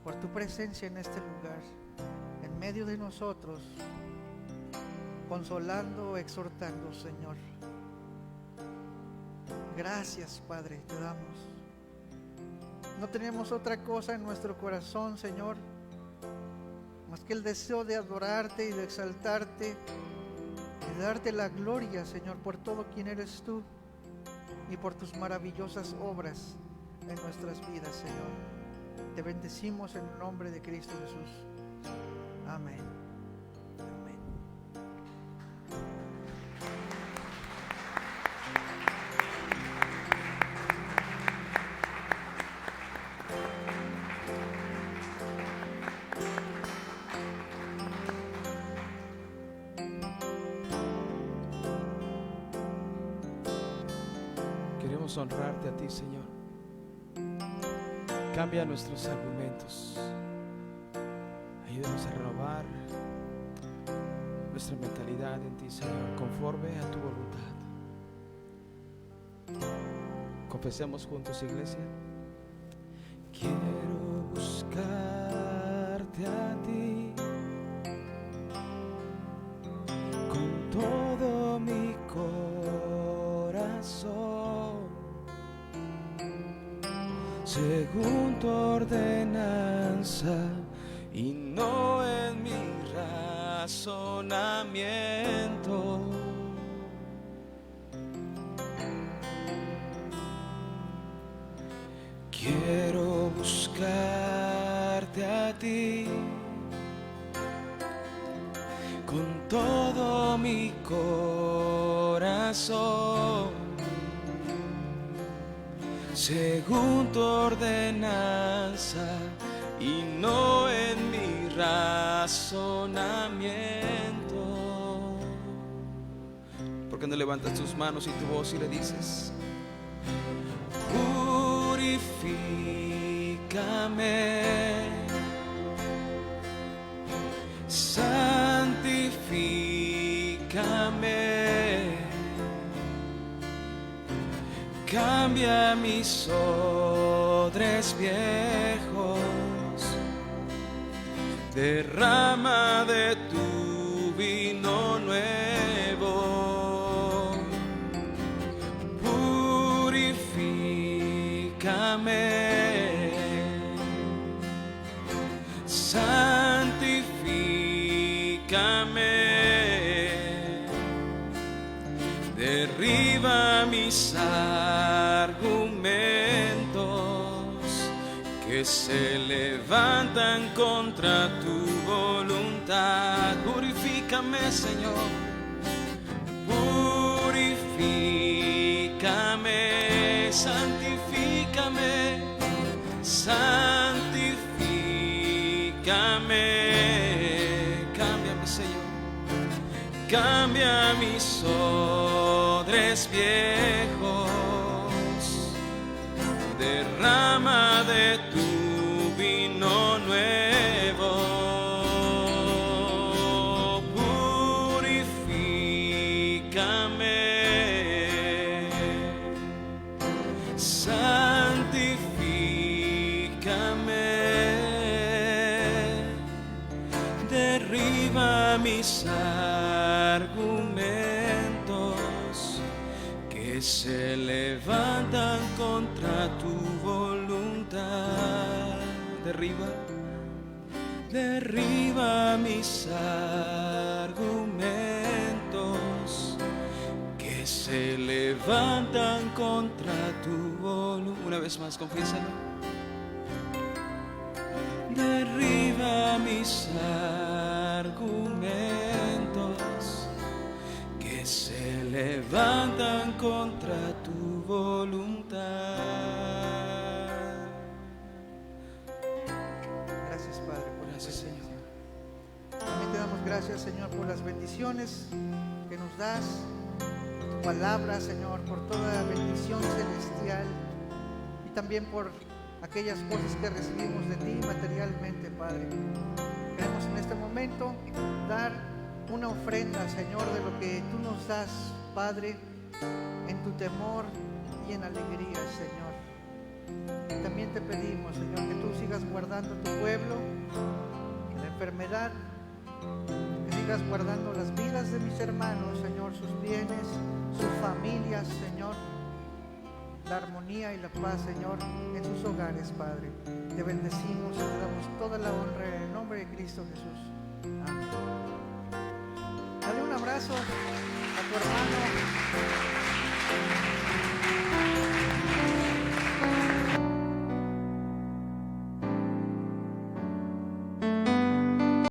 por tu presencia en este lugar, en medio de nosotros, consolando, exhortando, Señor. Gracias, Padre, te damos. No tenemos otra cosa en nuestro corazón, Señor, más que el deseo de adorarte y de exaltarte y de darte la gloria, Señor, por todo quien eres tú y por tus maravillosas obras en nuestras vidas, Señor. Te bendecimos en el nombre de Cristo Jesús. Amén. Amén. Queremos honrarte a ti, Señor. Cambia nuestros argumentos. Ayúdanos a renovar nuestra mentalidad en ti, Señor, conforme a tu voluntad. Confesemos juntos, iglesia. Quiero buscarte a ti con todo mi corazón, según tu ordenanza y no en mi razón. razonamiento. Quiero buscarte a ti con todo mi corazón, según tu ordenanza y no en mi razonamiento. ¿Por qué no levantas tus manos y tu voz y le dices: purifícame, santifícame, cambia mis odres viejos, derrama de tu vino nuevo, purifícame, santifícame, derriba mis argumentos que se levantan contra tu voluntad. Purifícame, Señor, purifícame, santifícame, santifícame, cámbiame, Señor, cambia mis odres viejos, derrama de tu vino nuevo, purifícame, santifícame, derriba mis argumentos que se levantan contra tu voluntad. Derriba mis argumentos que se levantan contra tu voluntad. Una vez más, confiésalo. Derriba mis argumentos que se levantan contra tu voluntad. Gracias, Padre, por tu Gracias, presencia. Señor. También te damos gracias, Señor, por las bendiciones que nos das, por tu palabra, Señor, por toda la bendición celestial y también por aquellas cosas que recibimos de ti materialmente, Padre. Queremos en este momento dar una ofrenda, Señor, de lo que tú nos das, Padre, en tu temor y en alegría, Señor. Y también te pedimos, Señor, que tú sigas guardando tu pueblo de la enfermedad, que sigas guardando las vidas de mis hermanos, Señor, sus bienes, sus familias, Señor, la armonía y la paz, Señor, en sus hogares, Padre. Te bendecimos y te damos toda la honra en el nombre de Cristo Jesús. Amén. Dale un abrazo a tu hermano.